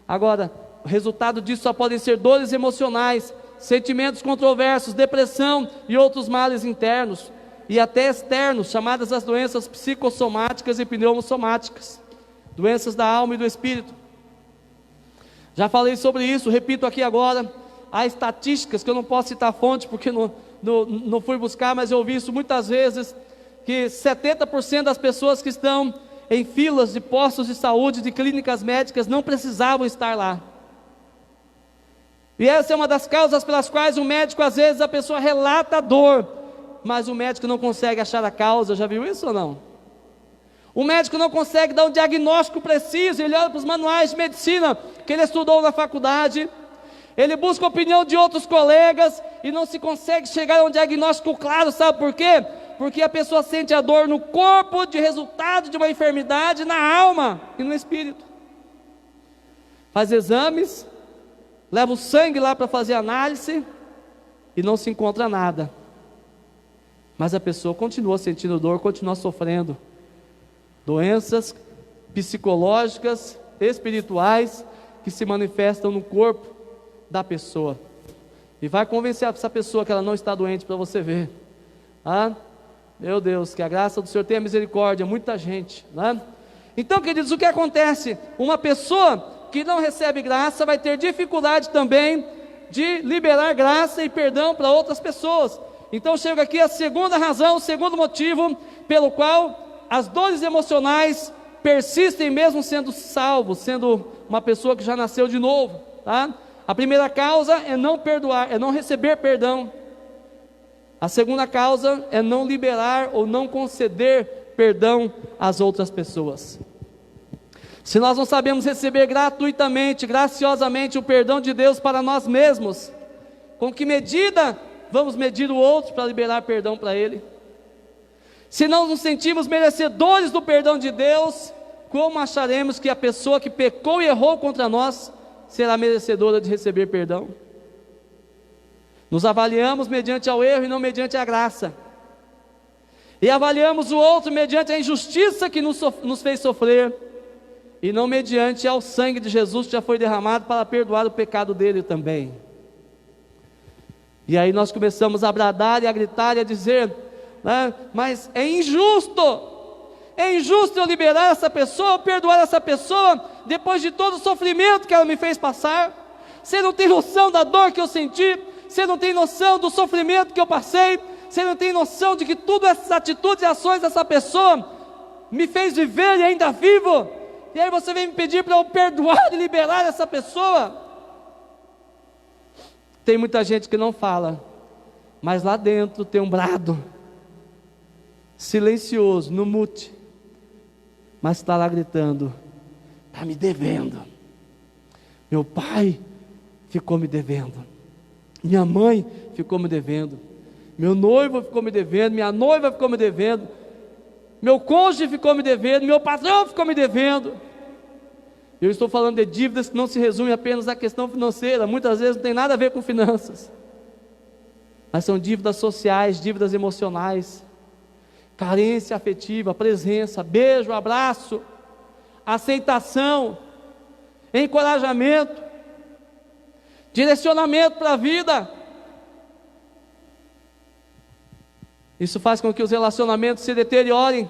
Agora, o resultado disso só podem ser dores emocionais, sentimentos controversos, depressão e outros males internos e até externos, chamadas as doenças psicossomáticas e pneumosomáticas, doenças da alma e do espírito. Já falei sobre isso, repito aqui agora. Há estatísticas que eu não posso citar a fonte porque não fui buscar, mas eu ouvi isso muitas vezes, que 70% das pessoas que estão em filas de postos de saúde, de clínicas médicas, não precisavam estar lá. E essa é uma das causas pelas quais o médico, às vezes, a pessoa relata a dor, mas o médico não consegue achar a causa. Já viu isso ou não? O médico não consegue dar um diagnóstico preciso. Ele olha para os manuais de medicina que ele estudou na faculdade, ele busca a opinião de outros colegas e não se consegue chegar a um diagnóstico claro. Sabe por quê? Porque a pessoa sente a dor no corpo de resultado de uma enfermidade, na alma e no espírito. Faz exames, leva o sangue lá para fazer análise e não se encontra nada, mas a pessoa continua sentindo dor, continua sofrendo. Doenças psicológicas, espirituais, que se manifestam no corpo da pessoa. E vai convencer essa pessoa que ela não está doente, para você ver. Meu Deus, que a graça do Senhor tenha misericórdia, muita gente, Então, queridos, o que acontece? Uma pessoa que não recebe graça vai ter dificuldade também de liberar graça e perdão para outras pessoas. Então chega aqui a segunda razão, o segundo motivo pelo qual as dores emocionais persistem mesmo sendo salvo, sendo uma pessoa que já nasceu de novo. A primeira causa é não perdoar, é não receber perdão. A segunda causa é não liberar ou não conceder perdão às outras pessoas. Se nós não sabemos receber gratuitamente, graciosamente o perdão de Deus para nós mesmos, com que medida vamos medir o outro para liberar perdão para ele? Se não nos sentimos merecedores do perdão de Deus, como acharemos que a pessoa que pecou e errou contra nós será merecedora de receber perdão? Nos avaliamos mediante ao erro e não mediante a graça, e avaliamos o outro mediante a injustiça que nos fez sofrer, e não mediante ao sangue de Jesus que já foi derramado para perdoar o pecado dele também. E aí nós começamos a bradar e a gritar e a dizer, mas é injusto eu liberar essa pessoa, perdoar essa pessoa, depois de todo o sofrimento que ela me fez passar. Você não tem noção da dor que eu senti, você não tem noção do sofrimento que eu passei, você não tem noção de que todas essas atitudes e ações dessa pessoa me fez viver e ainda vivo. E aí você vem me pedir para eu perdoar e liberar essa pessoa? Tem muita gente que não fala, mas lá dentro tem um brado, silencioso, no mute, mas está lá gritando, está me devendo. Meu pai ficou me devendo, minha mãe ficou me devendo, meu noivo ficou me devendo, minha noiva ficou me devendo, meu cônjuge ficou me devendo, meu patrão ficou me devendo. Eu estou falando de dívidas que não se resumem apenas à questão financeira, muitas vezes não tem nada a ver com finanças, mas são dívidas sociais, dívidas emocionais, carência afetiva, presença, beijo, abraço, aceitação, encorajamento, direcionamento para a vida. Isso faz com que os relacionamentos se deteriorem,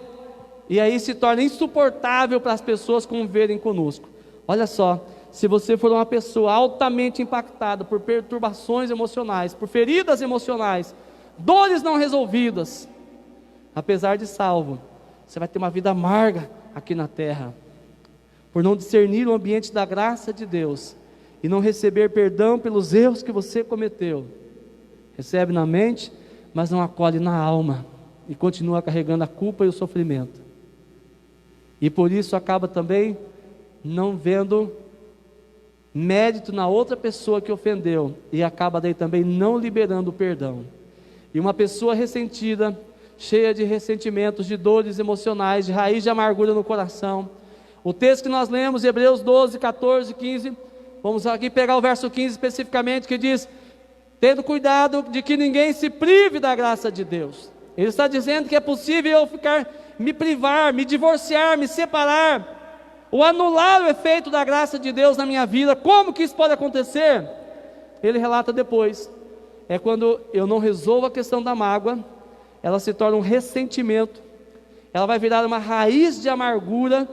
e aí se torna insuportável para as pessoas conviverem conosco. Olha só, se você for uma pessoa altamente impactada por perturbações emocionais, por feridas emocionais, dores não resolvidas, apesar de salvo, você vai ter uma vida amarga aqui na terra, por não discernir o ambiente da graça de Deus, e não receber perdão pelos erros que você cometeu. Recebe na mente, mas não acolhe na alma, e continua carregando a culpa e o sofrimento. E por isso acaba também não vendo mérito na outra pessoa que ofendeu, e acaba daí também não liberando o perdão. E uma pessoa ressentida, cheia de ressentimentos, de dores emocionais, de raiz de amargura no coração. O texto que nós lemos, Hebreus 12, 14, 15, vamos aqui pegar o verso 15 especificamente, que diz: tendo cuidado de que ninguém se prive da graça de Deus. Ele está dizendo que é possível eu me privar, me divorciar, me separar, ou anular o efeito da graça de Deus na minha vida. Como que isso pode acontecer? Ele relata depois, é quando eu não resolvo a questão da mágoa, ela se torna um ressentimento, ela vai virar uma raiz de amargura,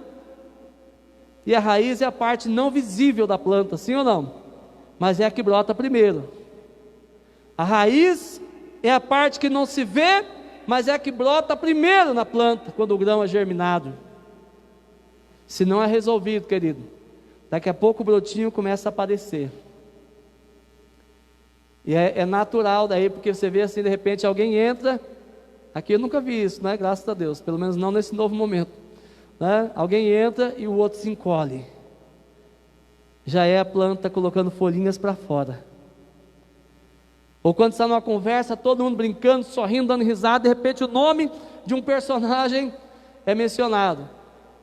e a raiz é a parte não visível da planta, sim ou não? Mas é a que brota primeiro. A raiz é a parte que não se vê, mas é a que brota primeiro na planta, quando o grão é germinado. Se não é resolvido, querido, daqui a pouco o brotinho começa a aparecer. E é natural daí, porque você vê assim, de repente alguém entra, aqui eu nunca vi isso, né? Graças a Deus, pelo menos não nesse novo momento, né? Alguém entra e o outro se encolhe. Já é a planta colocando folhinhas para fora. Ou quando está numa conversa, todo mundo brincando, sorrindo, dando risada, de repente o nome de um personagem é mencionado.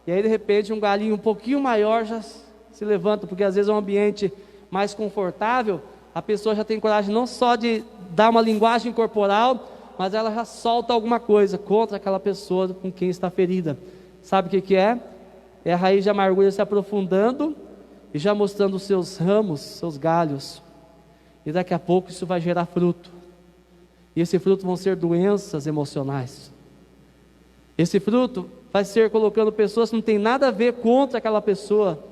E aí de repente um galinho um pouquinho maior já se levanta, porque às vezes é um ambiente mais confortável, a pessoa já tem coragem não só de dar uma linguagem corporal, mas ela já solta alguma coisa contra aquela pessoa com quem está ferida. Sabe o que é? É a raiz de amargura se aprofundando e já mostrando os seus ramos, seus galhos. E daqui a pouco isso vai gerar fruto. E esse fruto vão ser doenças emocionais. Esse fruto vai ser colocando pessoas que não tem nada a ver contra aquela pessoa,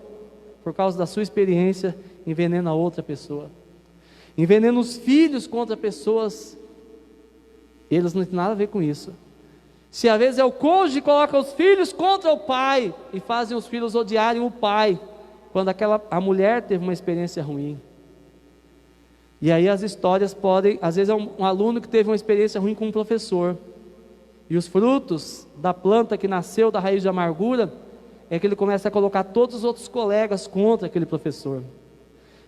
por causa da sua experiência, envenena a outra pessoa. Envenena os filhos contra pessoas, eles não têm nada a ver com isso. Se às vezes é o cônjuge que coloca os filhos contra o pai, e fazem os filhos odiarem o pai, quando a mulher teve uma experiência ruim. E aí as histórias podem, às vezes é um aluno que teve uma experiência ruim com um professor, e os frutos da planta que nasceu da raiz de amargura, é que ele começa a colocar todos os outros colegas contra aquele professor.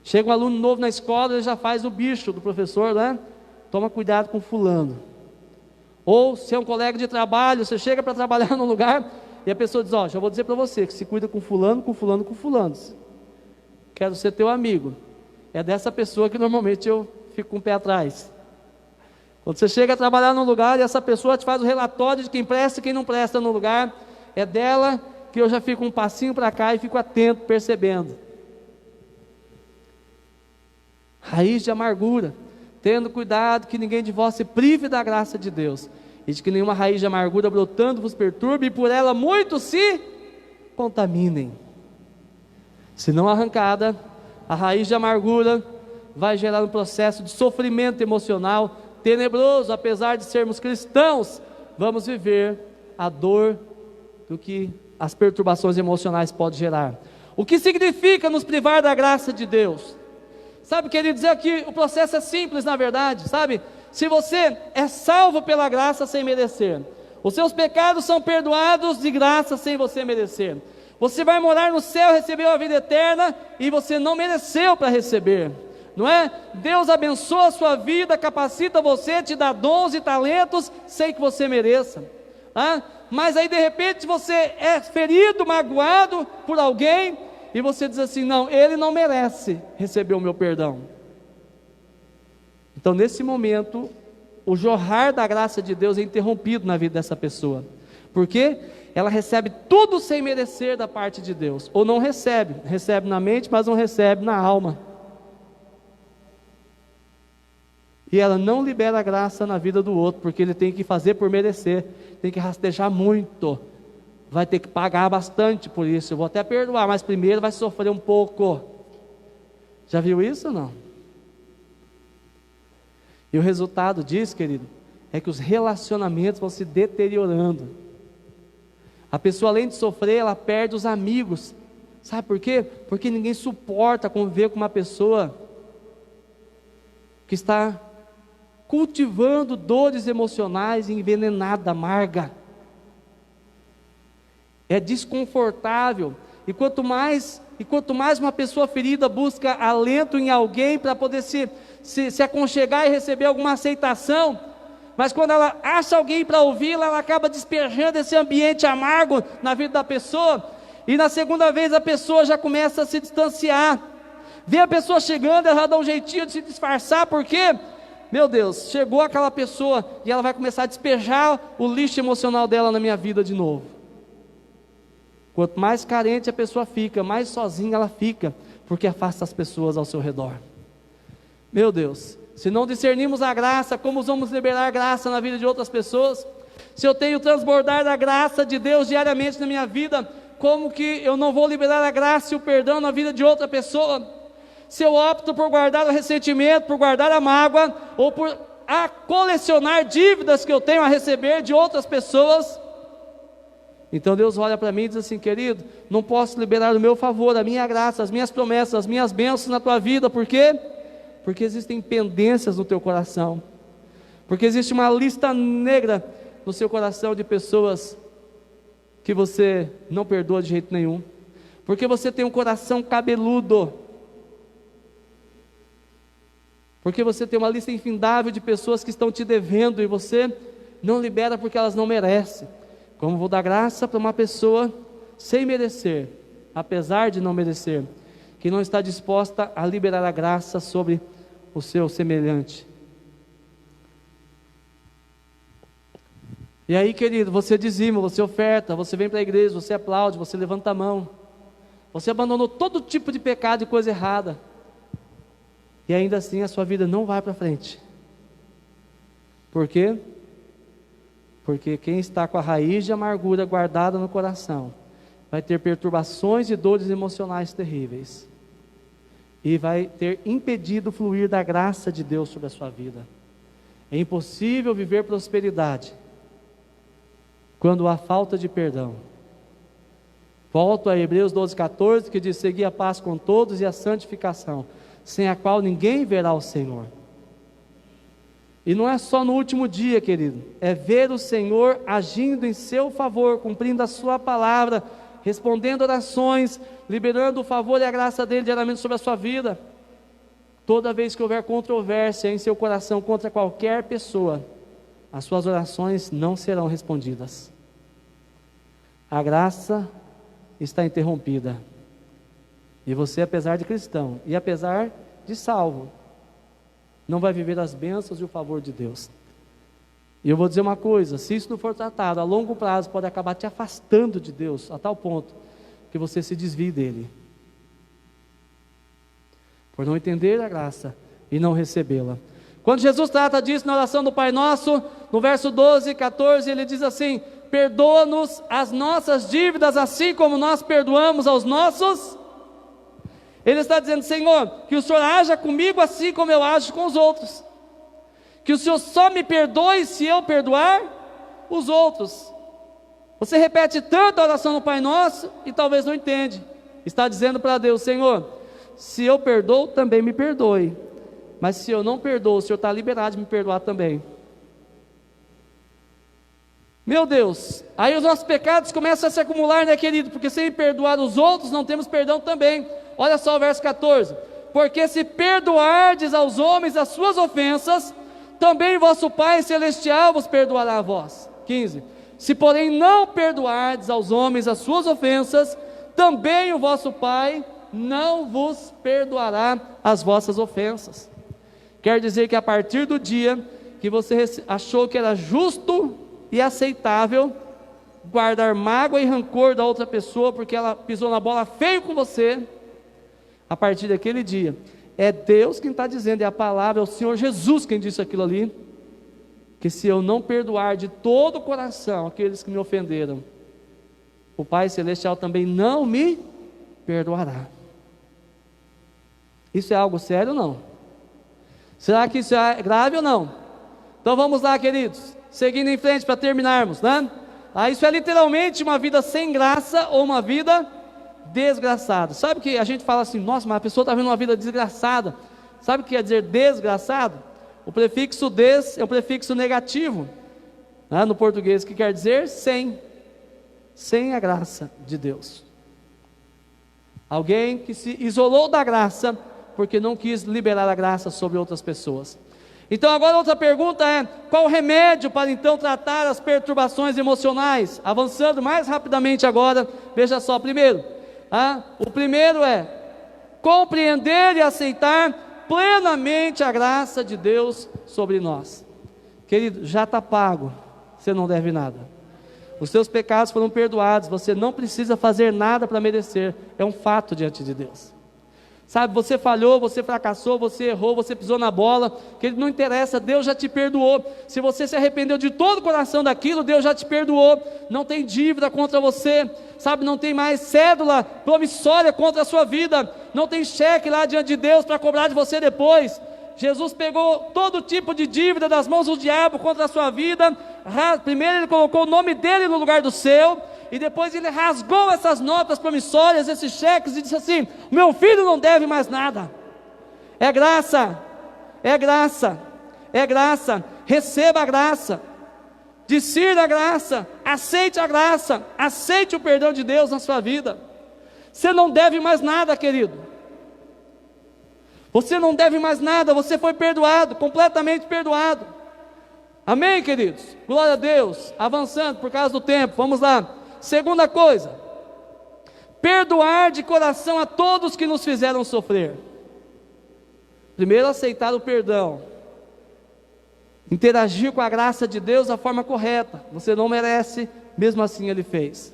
Chega um aluno novo na escola, ele já faz o bicho do professor, né? Toma cuidado com fulano. Ou se é um colega de trabalho, você chega para trabalhar num lugar, e a pessoa diz: ó, já vou dizer para você, que se cuida com fulano, com fulano, com fulanos. Quero ser teu amigo. É dessa pessoa que normalmente eu fico com o pé atrás. Quando você chega a trabalhar num lugar e essa pessoa te faz o relatório de quem presta e quem não presta no lugar, é dela que eu já fico um passinho para cá e fico atento, percebendo. Raiz de amargura, tendo cuidado que ninguém de vós se prive da graça de Deus, e de que nenhuma raiz de amargura brotando vos perturbe, e por ela muitos se contaminem. Se não arrancada, a raiz de amargura vai gerar um processo de sofrimento emocional tenebroso. Apesar de sermos cristãos, vamos viver a dor do que as perturbações emocionais podem gerar. O que significa nos privar da graça de Deus? Sabe, querido, dizer que o processo é simples, na verdade, sabe? Se você é salvo pela graça sem merecer, os seus pecados são perdoados de graça sem você merecer. Você vai morar no céu, recebeu a vida eterna e você não mereceu para receber, não é? Deus abençoa a sua vida, capacita você, te dá dons e talentos sem que você mereça, tá? Mas aí de repente você é ferido, magoado por alguém, e você diz assim: não, ele não merece receber o meu perdão. Então nesse momento, o jorrar da graça de Deus é interrompido na vida dessa pessoa. Por quê? Ela recebe tudo sem merecer da parte de Deus. Ou não recebe, recebe na mente, mas não recebe na alma. E ela não libera a graça na vida do outro, porque ele tem que fazer por merecer, tem que rastejar muito, vai ter que pagar bastante por isso. Eu vou até perdoar, mas primeiro vai sofrer um pouco. Já viu isso ou não? E o resultado disso, querido, é que os relacionamentos vão se deteriorando. A pessoa, além de sofrer, ela perde os amigos. Sabe por quê? Porque ninguém suporta conviver com uma pessoa que está cultivando dores emocionais envenenada, amarga. É desconfortável. E quanto mais uma pessoa ferida busca alento em alguém para poder se aconchegar e receber alguma aceitação, mas quando ela acha alguém para ouvi-la, ela acaba despejando esse ambiente amargo na vida da pessoa, e na segunda vez a pessoa já começa a se distanciar. Vê a pessoa chegando, ela dá um jeitinho de se disfarçar, porque, meu Deus, chegou aquela pessoa e ela vai começar a despejar o lixo emocional dela na minha vida de novo. Quanto mais carente a pessoa fica, mais sozinha ela fica, porque afasta as pessoas ao seu redor. Meu Deus, se não discernimos a graça, como vamos liberar graça na vida de outras pessoas? Se eu tenho transbordar da graça de Deus diariamente na minha vida, como que eu não vou liberar a graça e o perdão na vida de outra pessoa? Se eu opto por guardar o ressentimento, por guardar a mágoa, ou por colecionar dívidas que eu tenho a receber de outras pessoas, então Deus olha para mim e diz assim: querido, não posso liberar o meu favor, a minha graça, as minhas promessas, as minhas bênçãos na tua vida. Por quê? Porque existem pendências no teu coração, porque existe uma lista negra no seu coração de pessoas que você não perdoa de jeito nenhum, porque você tem um coração cabeludo, porque você tem uma lista infindável de pessoas que estão te devendo e você não libera porque elas não merecem. Como vou dar graça para uma pessoa sem merecer, apesar de não merecer, que não está disposta a liberar a graça sobre o seu semelhante? E aí, querido, você dizima, você oferta, você vem para a igreja, você aplaude, você levanta a mão, você abandonou todo tipo de pecado e coisa errada, e ainda assim a sua vida não vai para frente. Por quê? Porque quem está com a raiz de amargura guardada no coração vai ter perturbações e dores emocionais terríveis, e vai ter impedido o fluir da graça de Deus sobre a sua vida. É impossível viver prosperidade quando há falta de perdão. Volto a Hebreus 12:14, que diz: segui a paz com todos e a santificação, sem a qual ninguém verá o Senhor. E não é só no último dia, querido, é ver o Senhor agindo em seu favor, cumprindo a sua palavra, respondendo orações, liberando o favor e a graça dele diariamente sobre a sua vida. Toda vez que houver controvérsia em seu coração contra qualquer pessoa, as suas orações não serão respondidas. A graça está interrompida, e você, apesar de cristão e apesar de salvo, não vai viver as bênçãos e o favor de Deus. E eu vou dizer uma coisa: se isso não for tratado, a longo prazo pode acabar te afastando de Deus, a tal ponto que você se desvie dele, por não entender a graça e não recebê-la. Quando Jesus trata disso na oração do Pai Nosso, no verso 12 e 14, ele diz assim: perdoa-nos as nossas dívidas, assim como nós perdoamos aos nossos. Ele está dizendo: Senhor, que o Senhor haja comigo assim como eu ajo com os outros, que o Senhor só me perdoe se eu perdoar os outros. Você repete tanto a oração no Pai Nosso e talvez não entende. Está dizendo para Deus: Senhor, se eu perdoo, também me perdoe, mas se eu não perdoo, o Senhor está liberado de me perdoar também. Meu Deus, aí os nossos pecados começam a se acumular, né, querido? Porque sem perdoar os outros, não temos perdão também. Olha só o verso 14: porque se perdoardes aos homens as suas ofensas, também vosso Pai Celestial vos perdoará a vós. 15: se porém não perdoardes aos homens as suas ofensas, também o vosso Pai não vos perdoará as vossas ofensas. Quer dizer que a partir do dia que você achou que era justo e aceitável guardar mágoa e rancor da outra pessoa, porque ela pisou na bola feio com você, a partir daquele dia, é Deus quem está dizendo, é a palavra, é o Senhor Jesus quem disse aquilo ali, que se eu não perdoar de todo o coração aqueles que me ofenderam, o Pai Celestial também não me perdoará. Isso é algo sério ou não? Será que isso é grave ou não? Então vamos lá, queridos, seguindo em frente para terminarmos, né? Isso é literalmente uma vida sem graça ou uma vida desgraçada. Sabe que a gente fala assim, nossa, mas a pessoa está vivendo uma vida desgraçada. Sabe o que quer dizer desgraçado? O prefixo des é um prefixo negativo, né, no português, que quer dizer sem a graça de Deus. Alguém que se isolou da graça, porque não quis liberar a graça sobre outras pessoas. Então agora outra pergunta é, qual o remédio para então tratar as perturbações emocionais? Avançando mais rapidamente agora, veja só, o primeiro é compreender e aceitar plenamente a graça de Deus sobre nós. Querido, já está pago, você não deve nada. Os seus pecados foram perdoados, você não precisa fazer nada para merecer, é um fato diante de Deus. Sabe, você falhou, você fracassou, você errou, você pisou na bola, que não interessa, Deus já te perdoou. Se você se arrependeu de todo o coração daquilo, Deus já te perdoou. Não tem dívida contra você, sabe, não tem mais cédula promissória contra a sua vida, não tem cheque lá diante de Deus para cobrar de você depois. Jesus pegou todo tipo de dívida das mãos do diabo contra a sua vida. Primeiro ele colocou o nome dele no lugar do seu, e depois ele rasgou essas notas promissórias, esses cheques, e disse assim: meu filho não deve mais nada. É graça, é graça, é graça. Receba a graça, discirna a graça, aceite a graça, aceite o perdão de Deus na sua vida. Você não deve mais nada, querido. Você não deve mais nada, você foi perdoado, completamente perdoado. Amém, queridos? Glória a Deus. Avançando por causa do tempo, vamos lá. Segunda coisa, perdoar de coração a todos que nos fizeram sofrer. Primeiro, aceitar o perdão, interagir com a graça de Deus da forma correta. Você não merece, mesmo assim Ele fez.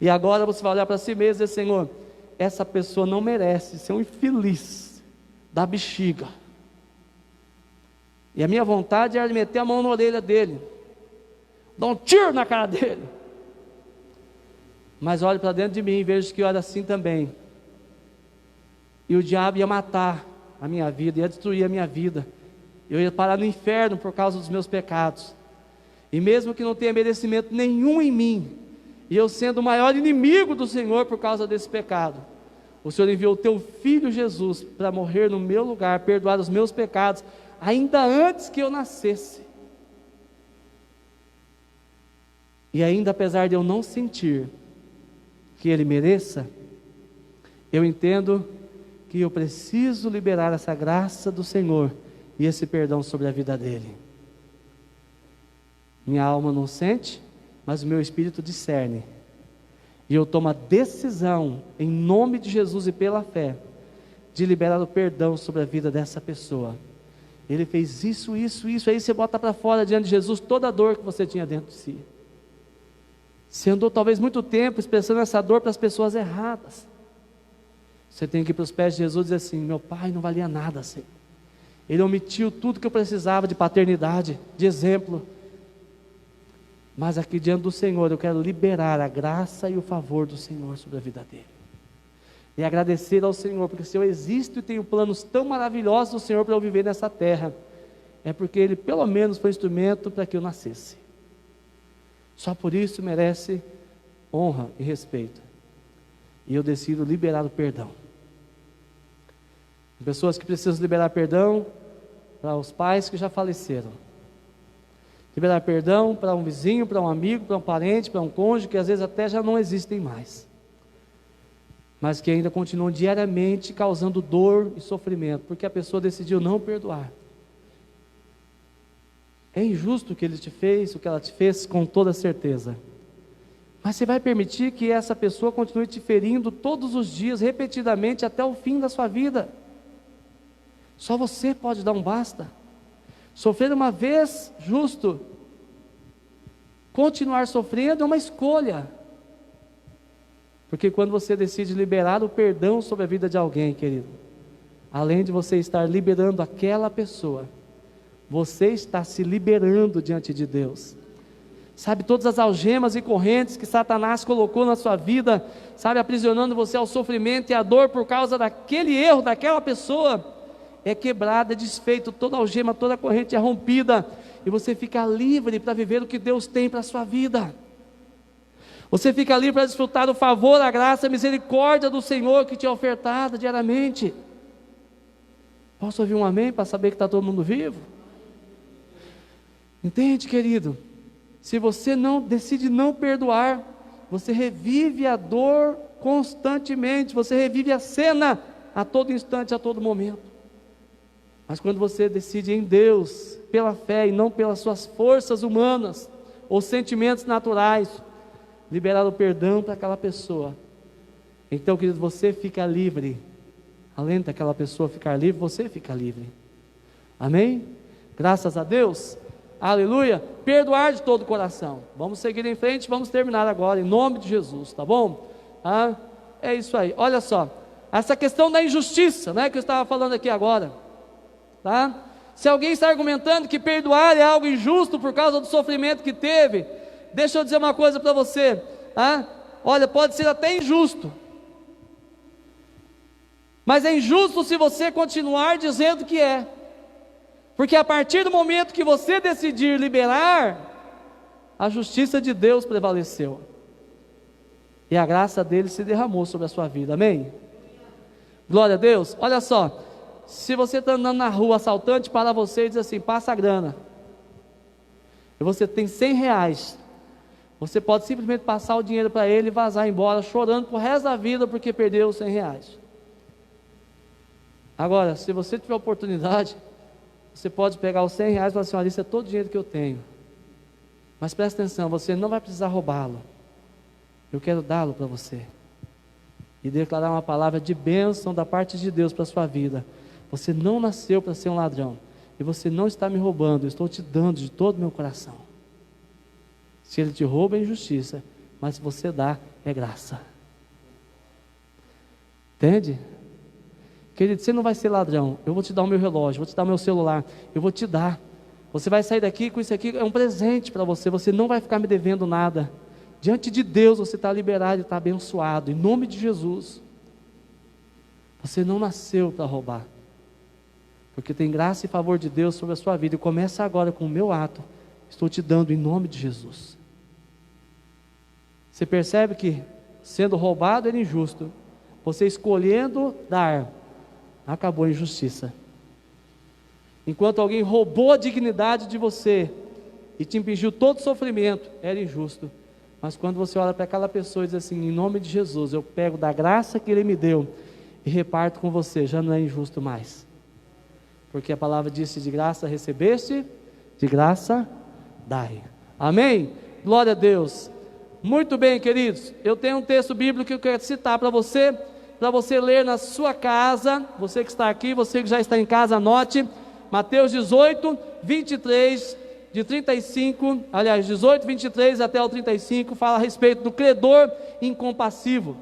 E agora você vai olhar para si mesmo e dizer: Senhor, essa pessoa não merece ser um infeliz da bexiga, e a minha vontade era meter a mão na orelha dele, dar um tiro na cara dele. Mas olho para dentro de mim e vejo que eu era assim também, e o diabo ia matar a minha vida, ia destruir a minha vida, eu ia parar no inferno por causa dos meus pecados. E mesmo que não tenha merecimento nenhum em mim, e eu sendo o maior inimigo do Senhor por causa desse pecado, o Senhor enviou o teu filho Jesus para morrer no meu lugar, perdoar os meus pecados, ainda antes que eu nascesse. E ainda apesar de eu não sentir que Ele mereça, eu entendo que eu preciso liberar essa graça do Senhor e esse perdão sobre a vida dele. Minha alma não sente, mas o meu espírito discerne, e eu tomo a decisão, em nome de Jesus e pela fé, de liberar o perdão sobre a vida dessa pessoa. Ele fez isso, aí você bota para fora diante de Jesus toda a dor que você tinha dentro de si. Você andou talvez muito tempo expressando essa dor para as pessoas erradas. Você tem que ir para os pés de Jesus e dizer assim: meu pai não valia nada, Senhor. Ele omitiu tudo que eu precisava de paternidade, de exemplo. Mas aqui diante do Senhor eu quero liberar a graça e o favor do Senhor sobre a vida dele. E agradecer ao Senhor, porque se eu existo e tenho planos tão maravilhosos do Senhor para eu viver nessa terra, é porque Ele pelo menos foi instrumento para que eu nascesse. Só por isso merece honra e respeito. E eu decido liberar o perdão. Pessoas que precisam liberar perdão para os pais que já faleceram. Liberar perdão para um vizinho, para um amigo, para um parente, para um cônjuge, que às vezes até já não existem mais, mas que ainda continuam diariamente causando dor e sofrimento, porque a pessoa decidiu não perdoar. É injusto o que ele te fez, o que ela te fez, com toda certeza. Mas você vai permitir que essa pessoa continue te ferindo todos os dias, repetidamente, até o fim da sua vida? Só você pode dar um basta. Sofrer uma vez, justo. Continuar sofrendo é uma escolha. Porque quando você decide liberar o perdão sobre a vida de alguém, querido, além de você estar liberando aquela pessoa, você está se liberando diante de Deus. Sabe, todas as algemas e correntes que Satanás colocou na sua vida, sabe, aprisionando você ao sofrimento e à dor por causa daquele erro, daquela pessoa, é quebrada, é desfeito, toda algema, toda corrente é rompida, e você fica livre para viver o que Deus tem para a sua vida. Você fica livre para desfrutar do favor, a graça, a misericórdia do Senhor que te é ofertada diariamente. Posso ouvir um amém para saber que está todo mundo vivo? Entende, querido? Se você não decide não perdoar, você revive a dor constantemente, você revive a cena a todo instante, a todo momento. Mas quando você decide em Deus, pela fé e não pelas suas forças humanas ou sentimentos naturais, liberar o perdão para aquela pessoa, então, querido, você fica livre. Além daquela pessoa ficar livre, você fica livre. Amém? Graças a Deus. Aleluia. Perdoar de todo o coração. Vamos seguir em frente, vamos terminar agora, em nome de Jesus, tá bom? É isso aí. Olha só, essa questão da injustiça, né, que eu estava falando aqui agora, tá? Se alguém está argumentando que perdoar é algo injusto por causa do sofrimento que teve, deixa eu dizer uma coisa para você, tá? Olha, pode ser até injusto, mas é injusto se você continuar dizendo que é, porque a partir do momento que você decidir liberar, a justiça de Deus prevaleceu, e a graça dele se derramou sobre a sua vida, amém? Glória a Deus. Olha só, se você está andando na rua, assaltante para você e diz assim, passa a grana, e você tem R$100, você pode simplesmente passar o dinheiro para ele e vazar embora, chorando pro resto da vida, porque perdeu os R$100. Agora, se você tiver oportunidade, você pode pegar os R$100 e falar assim, olha, isso é todo o dinheiro que eu tenho, mas presta atenção, você não vai precisar roubá-lo, eu quero dá-lo para você, e declarar uma palavra de bênção da parte de Deus para a sua vida. Você não nasceu para ser um ladrão, e você não está me roubando, eu estou te dando de todo o meu coração. Se ele te rouba é injustiça, mas se você dá, é graça. Entende? Querido, você não vai ser ladrão, eu vou te dar o meu relógio, vou te dar o meu celular, eu vou te dar. Você vai sair daqui com isso aqui, é um presente para você, você não vai ficar me devendo nada. Diante de Deus você está liberado e está abençoado, em nome de Jesus. Você não nasceu para roubar, porque tem graça e favor de Deus sobre a sua vida, e começa agora com o meu ato, estou te dando em nome de Jesus. Você percebe que sendo roubado era injusto, você escolhendo dar, acabou a injustiça. Enquanto alguém roubou a dignidade de você e te impediu todo sofrimento, era injusto. Mas quando você olha para aquela pessoa e diz assim, em nome de Jesus, eu pego da graça que Ele me deu e reparto com você, já não é injusto mais. Porque a palavra disse, de graça recebeste, de graça dai. Amém? Glória a Deus. Muito bem, queridos, eu tenho um texto bíblico que eu quero citar para você ler na sua casa. Você que está aqui, você que já está em casa, anote. Mateus 18, 23, de 35, aliás, 18, 23 até o 35, fala a respeito do credor incompassivo.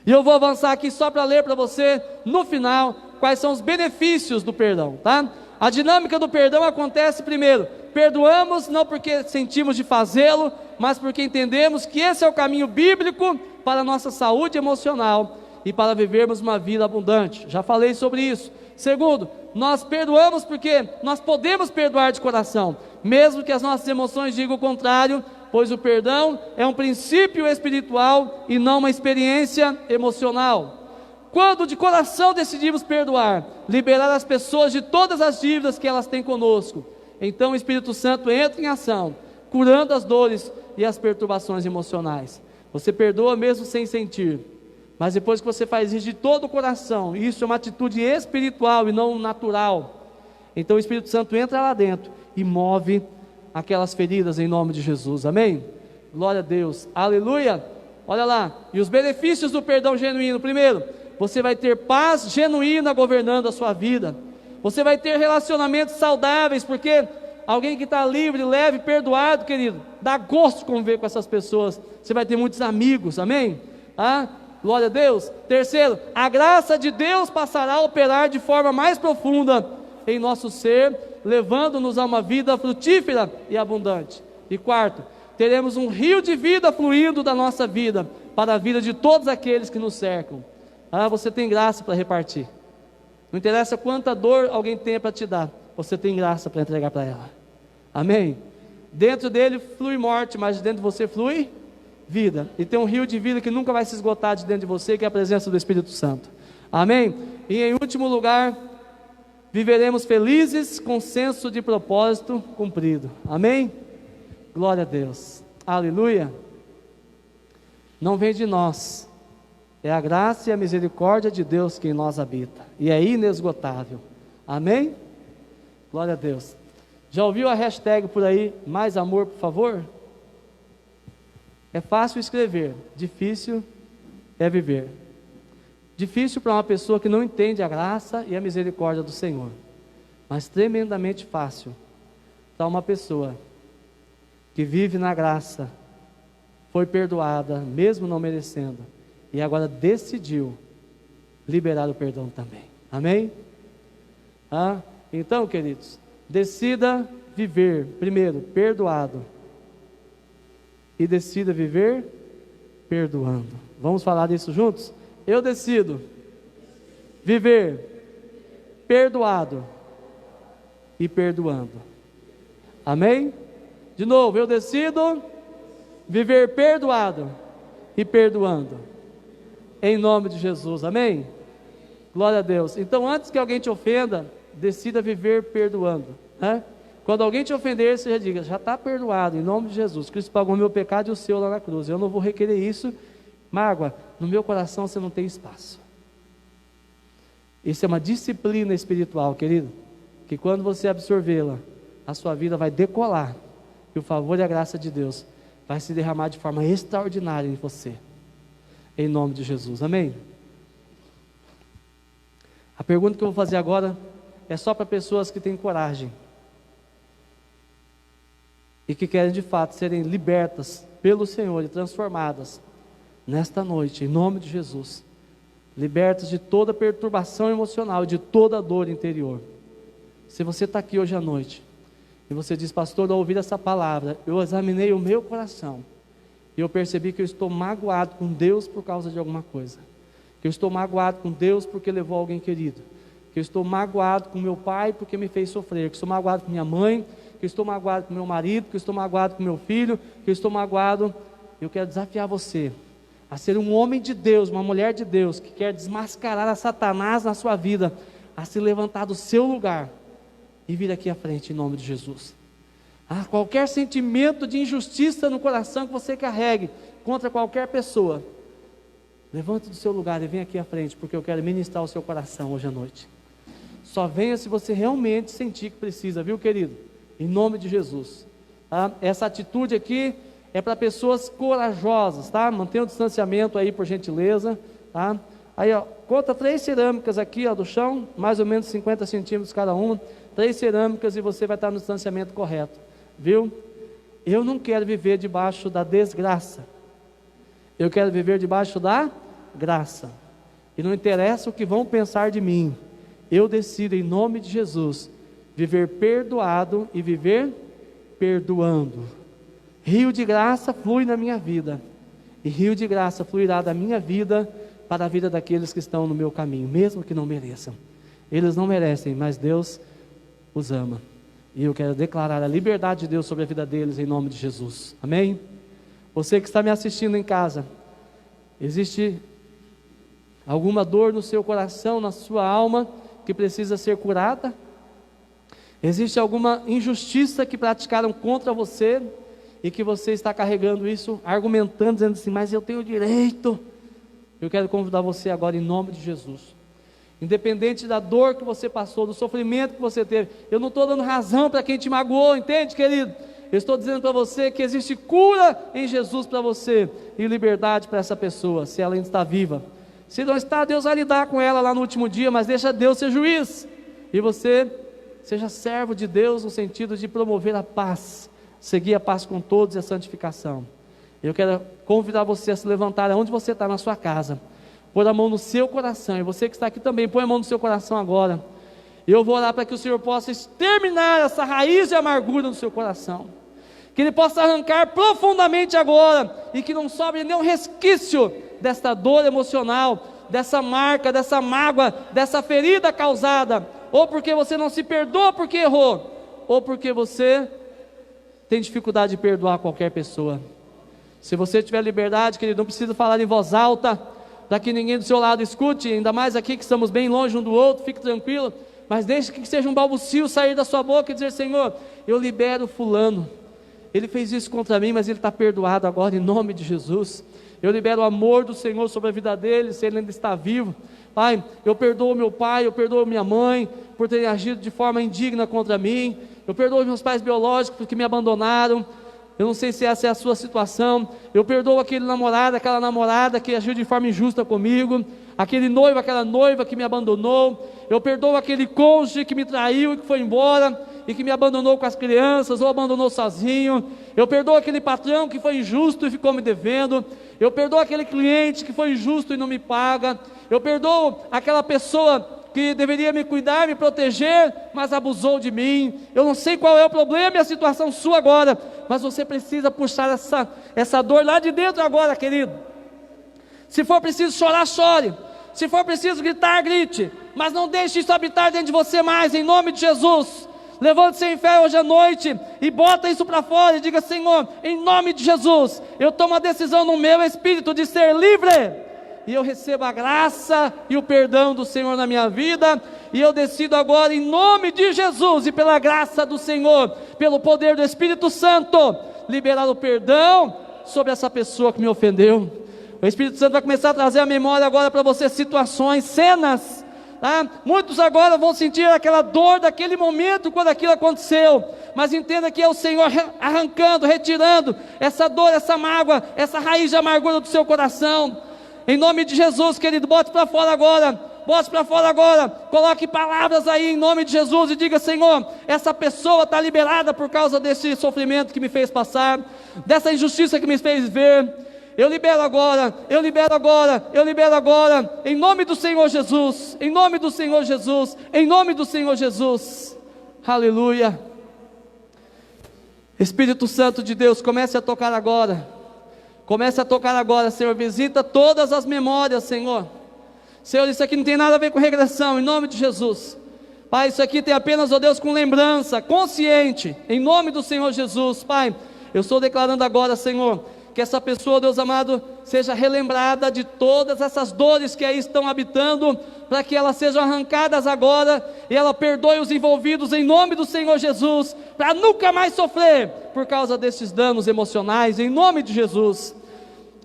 E eu vou avançar aqui só para ler para você, no final, quais são os benefícios do perdão, tá? A dinâmica do perdão acontece primeiro, perdoamos não porque sentimos de fazê-lo, mas porque entendemos que esse é o caminho bíblico para a nossa saúde emocional e para vivermos uma vida abundante. Já falei sobre isso. Segundo, nós perdoamos porque nós podemos perdoar de coração, mesmo que as nossas emoções digam o contrário, pois o perdão é um princípio espiritual e não uma experiência emocional. Quando de coração decidimos perdoar, liberar as pessoas de todas as dívidas que elas têm conosco, então o Espírito Santo entra em ação, curando as dores e as perturbações emocionais. Você perdoa mesmo sem sentir, mas depois que você faz isso de todo o coração, isso é uma atitude espiritual e não natural, então o Espírito Santo entra lá dentro e move aquelas feridas em nome de Jesus, amém? Glória a Deus, aleluia. Olha lá, e os benefícios do perdão genuíno: primeiro, você vai ter paz genuína governando a sua vida, você vai ter relacionamentos saudáveis, porque alguém que está livre, leve, perdoado, querido, dá gosto de conviver com essas pessoas, você vai ter muitos amigos, amém? Glória a Deus. Terceiro, a graça de Deus passará a operar de forma mais profunda em nosso ser, levando-nos a uma vida frutífera e abundante. E quarto, teremos um rio de vida fluindo da nossa vida, para a vida de todos aqueles que nos cercam. Você tem graça para repartir, Não interessa quanta dor alguém tenha para te dar, você tem graça para entregar para ela. Amém? Dentro dele flui morte, mas dentro de você flui vida. E tem um rio de vida que nunca vai se esgotar de dentro de você, que é a presença do Espírito Santo. Amém? E em último lugar, viveremos felizes com senso de propósito cumprido. Amém? Glória a Deus. Aleluia. Não vem de nós, é a graça e a misericórdia de Deus que em nós habita, e é inesgotável. Amém? Glória a Deus. Já ouviu a hashtag por aí, mais amor por favor? É fácil escrever, difícil é viver. Difícil para uma pessoa que não entende a graça e a misericórdia do Senhor, mas tremendamente fácil para uma pessoa que vive na graça, foi perdoada, mesmo não merecendo, e agora decidiu liberar o perdão também. Amém? Então, queridos, decida viver, primeiro, perdoado, e decida viver perdoando. Vamos falar disso juntos? Eu decido viver perdoado e perdoando. Amém? De novo, eu decido viver perdoado e perdoando. Em nome de Jesus, amém? Glória a Deus. Então, antes que alguém te ofenda, decida viver perdoando, né? Quando alguém te ofender, você já diga, já está perdoado, em nome de Jesus. Cristo pagou o meu pecado e o seu lá na cruz. Eu não vou requerer isso. Mágoa, no meu coração você não tem espaço. Isso é uma disciplina espiritual, querido, que quando você absorvê-la, a sua vida vai decolar, e o favor e a graça de Deus vai se derramar de forma extraordinária em você, em nome de Jesus, amém? A pergunta que eu vou fazer agora é só para pessoas que têm coragem e que querem de fato serem libertas pelo Senhor e transformadas nesta noite, em nome de Jesus, libertas de toda perturbação emocional e de toda dor interior. Se você está aqui hoje à noite e você diz, pastor, ao ouvir essa palavra, eu examinei o meu coração e eu percebi que eu estou magoado com Deus por causa de alguma coisa, que eu estou magoado com Deus porque levou alguém querido, que eu estou magoado com meu pai porque me fez sofrer, que eu estou magoado com minha mãe, que eu estou magoado com meu marido, que eu estou magoado com meu filho, que eu estou magoado. Eu quero desafiar você a ser um homem de Deus, uma mulher de Deus, que quer desmascarar a Satanás na sua vida, a se levantar do seu lugar e vir aqui à frente em nome de Jesus. Qualquer sentimento de injustiça no coração que você carregue contra qualquer pessoa, levante do seu lugar e venha aqui à frente, porque eu quero ministrar o seu coração hoje à noite. Só venha se você realmente sentir que precisa, viu, querido? Em nome de Jesus. Essa atitude aqui é para pessoas corajosas, tá? Mantenha o distanciamento aí, por gentileza, tá? Aí, ó, conta 3 cerâmicas aqui, ó, do chão, mais ou menos 50 centímetros cada uma, 3 cerâmicas e você vai estar no distanciamento correto, viu? Eu não quero viver debaixo da desgraça, eu quero viver debaixo da graça, e não interessa o que vão pensar de mim, eu decido em nome de Jesus, viver perdoado e viver perdoando. Rio de graça flui na minha vida, e rio de graça fluirá da minha vida para a vida daqueles que estão no meu caminho, mesmo que não mereçam. Eles não merecem, mas Deus os ama, e eu quero declarar a liberdade de Deus sobre a vida deles em nome de Jesus, amém? Você que está me assistindo em casa, existe alguma dor no seu coração, na sua alma, que precisa ser curada? Existe alguma injustiça que praticaram contra você, e que você está carregando isso, argumentando, dizendo assim, mas eu tenho direito? Eu quero convidar você agora em nome de Jesus, independente da dor que você passou, do sofrimento que você teve, eu não estou dando razão para quem te magoou, entende, querido? Eu estou dizendo para você que existe cura em Jesus para você, e liberdade para essa pessoa, se ela ainda está viva. Se não está, Deus vai lidar com ela lá no último dia, mas deixa Deus ser juiz, e você seja servo de Deus no sentido de promover a paz, seguir a paz com todos e a santificação. Eu quero convidar você a se levantar onde você está na sua casa, pôr a mão no seu coração, e você que está aqui também, põe a mão no seu coração agora, e eu vou orar para que o Senhor possa exterminar essa raiz de amargura no seu coração, que Ele possa arrancar profundamente agora, e que não sobre nenhum resquício desta dor emocional, dessa marca, dessa mágoa, dessa ferida causada, ou porque você não se perdoa porque errou, ou porque você tem dificuldade de perdoar qualquer pessoa. Se você tiver liberdade, querido, não precisa falar em voz alta, para que ninguém do seu lado escute, ainda mais aqui que estamos bem longe um do outro, fique tranquilo, mas deixe que seja um balbucio sair da sua boca e dizer: Senhor, eu libero fulano, ele fez isso contra mim, mas ele está perdoado agora em nome de Jesus. Eu libero o amor do Senhor sobre a vida dele, se ele ainda está vivo. Pai, eu perdoo meu pai, eu perdoo minha mãe por terem agido de forma indigna contra mim, eu perdoo meus pais biológicos porque me abandonaram. Eu não sei se essa é a sua situação. Eu perdoo aquele namorado, aquela namorada que agiu de forma injusta comigo, aquele noivo, aquela noiva que me abandonou. Eu perdoo aquele cônjuge que me traiu e que foi embora e que me abandonou com as crianças ou abandonou sozinho. Eu perdoo aquele patrão que foi injusto e ficou me devendo. Eu perdoo aquele cliente que foi injusto e não me paga. Eu perdoo aquela pessoa que deveria me cuidar, me proteger, mas abusou de mim. Eu não sei qual é o problema e a situação sua agora, mas você precisa puxar essa dor lá de dentro agora, querido. Se for preciso chorar, chore. Se for preciso gritar, grite. Mas não deixe isso habitar dentro de você mais, em nome de Jesus. Levante-se em fé hoje à noite e bota isso para fora e diga: Senhor, em nome de Jesus, eu tomo a decisão no meu espírito de ser livre. E eu recebo a graça e o perdão do Senhor na minha vida, e eu decido agora em nome de Jesus, e pela graça do Senhor, pelo poder do Espírito Santo, liberar o perdão sobre essa pessoa que me ofendeu. O Espírito Santo vai começar a trazer à memória agora para você situações, cenas, tá? Muitos agora vão sentir aquela dor daquele momento quando aquilo aconteceu, mas entenda que é o Senhor arrancando, retirando essa dor, essa mágoa, essa raiz de amargura do seu coração. Em nome de Jesus, querido, bote para fora agora, bote para fora agora, coloque palavras aí em nome de Jesus e diga: Senhor, essa pessoa está liberada por causa desse sofrimento que me fez passar, dessa injustiça que me fez ver. Eu libero agora, eu libero agora, eu libero agora, em nome do Senhor Jesus, em nome do Senhor Jesus, em nome do Senhor Jesus. Aleluia. Espírito Santo de Deus, comece a tocar agora. Comece a tocar agora, Senhor, visita todas as memórias, Senhor. Senhor, isso aqui não tem nada a ver com regressão, em nome de Jesus. Pai, isso aqui tem apenas, ó Deus, com lembrança, consciente, em nome do Senhor Jesus. Pai, eu estou declarando agora, Senhor, que essa pessoa, Deus amado, seja relembrada de todas essas dores que aí estão habitando, para que elas sejam arrancadas agora, e ela perdoe os envolvidos em nome do Senhor Jesus, para nunca mais sofrer por causa desses danos emocionais, em nome de Jesus.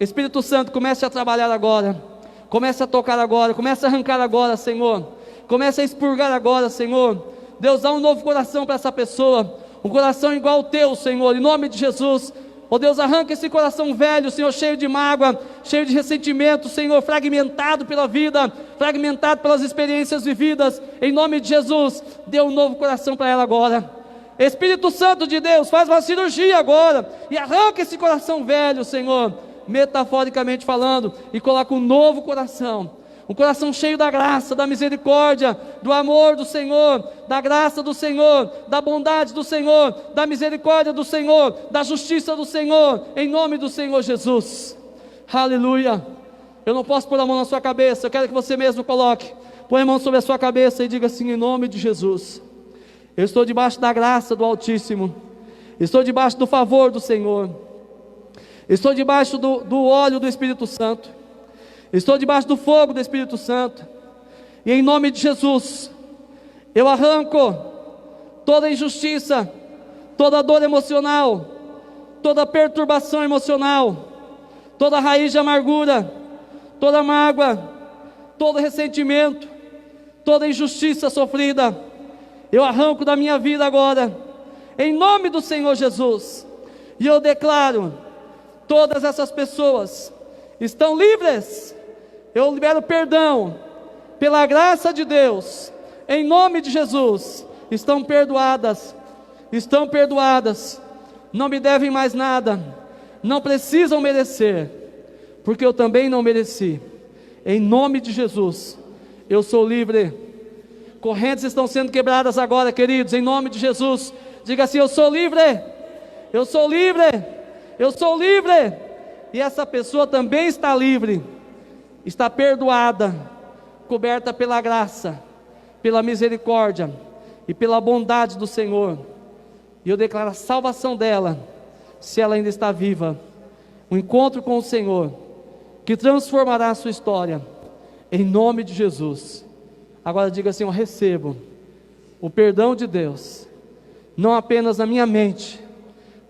Espírito Santo, comece a trabalhar agora, comece a tocar agora, comece a arrancar agora, Senhor, comece a expurgar agora, Senhor. Deus, dá um novo coração para essa pessoa, um coração igual ao teu, Senhor, em nome de Jesus. Oh Deus, arranca esse coração velho, Senhor, cheio de mágoa, cheio de ressentimento, Senhor, fragmentado pela vida, fragmentado pelas experiências vividas, em nome de Jesus. Dê um novo coração para ela agora. Espírito Santo de Deus, faz uma cirurgia agora, e arranca esse coração velho, Senhor, metaforicamente falando, e coloca um novo coração, um coração cheio da graça, da misericórdia, do amor do Senhor, da graça do Senhor, da bondade do Senhor, da misericórdia do Senhor, da justiça do Senhor, em nome do Senhor Jesus. Aleluia. Eu não posso pôr a mão na sua cabeça, eu quero que você mesmo coloque, põe a mão sobre a sua cabeça e diga assim: em nome de Jesus, eu estou debaixo da graça do Altíssimo, estou debaixo do favor do Senhor, estou debaixo do óleo do Espírito Santo, estou debaixo do fogo do Espírito Santo, e em nome de Jesus, eu arranco toda injustiça, toda dor emocional, toda perturbação emocional, toda raiz de amargura, toda mágoa, todo ressentimento, toda injustiça sofrida, eu arranco da minha vida agora, em nome do Senhor Jesus, e eu declaro: todas essas pessoas estão livres. Eu libero perdão, pela graça de Deus, em nome de Jesus, estão perdoadas, não me devem mais nada, não precisam merecer, porque eu também não mereci, em nome de Jesus, eu sou livre. Correntes estão sendo quebradas agora, queridos, em nome de Jesus. Diga assim: eu sou livre, eu sou livre, eu sou livre, e essa pessoa também está livre, está perdoada, coberta pela graça, pela misericórdia e pela bondade do Senhor. E eu declaro a salvação dela, se ela ainda está viva, um encontro com o Senhor, que transformará a sua história, em nome de Jesus. Agora diga assim: eu recebo o perdão de Deus, não apenas na minha mente,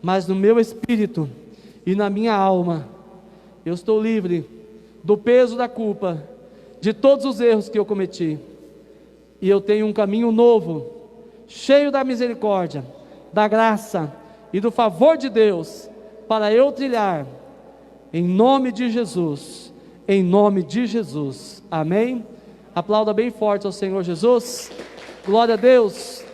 mas no meu espírito e na minha alma. Eu estou livre do peso da culpa, de todos os erros que eu cometi, e eu tenho um caminho novo, cheio da misericórdia, da graça e do favor de Deus, para eu trilhar, em nome de Jesus, em nome de Jesus, amém? Aplauda bem forte ao Senhor Jesus, glória a Deus.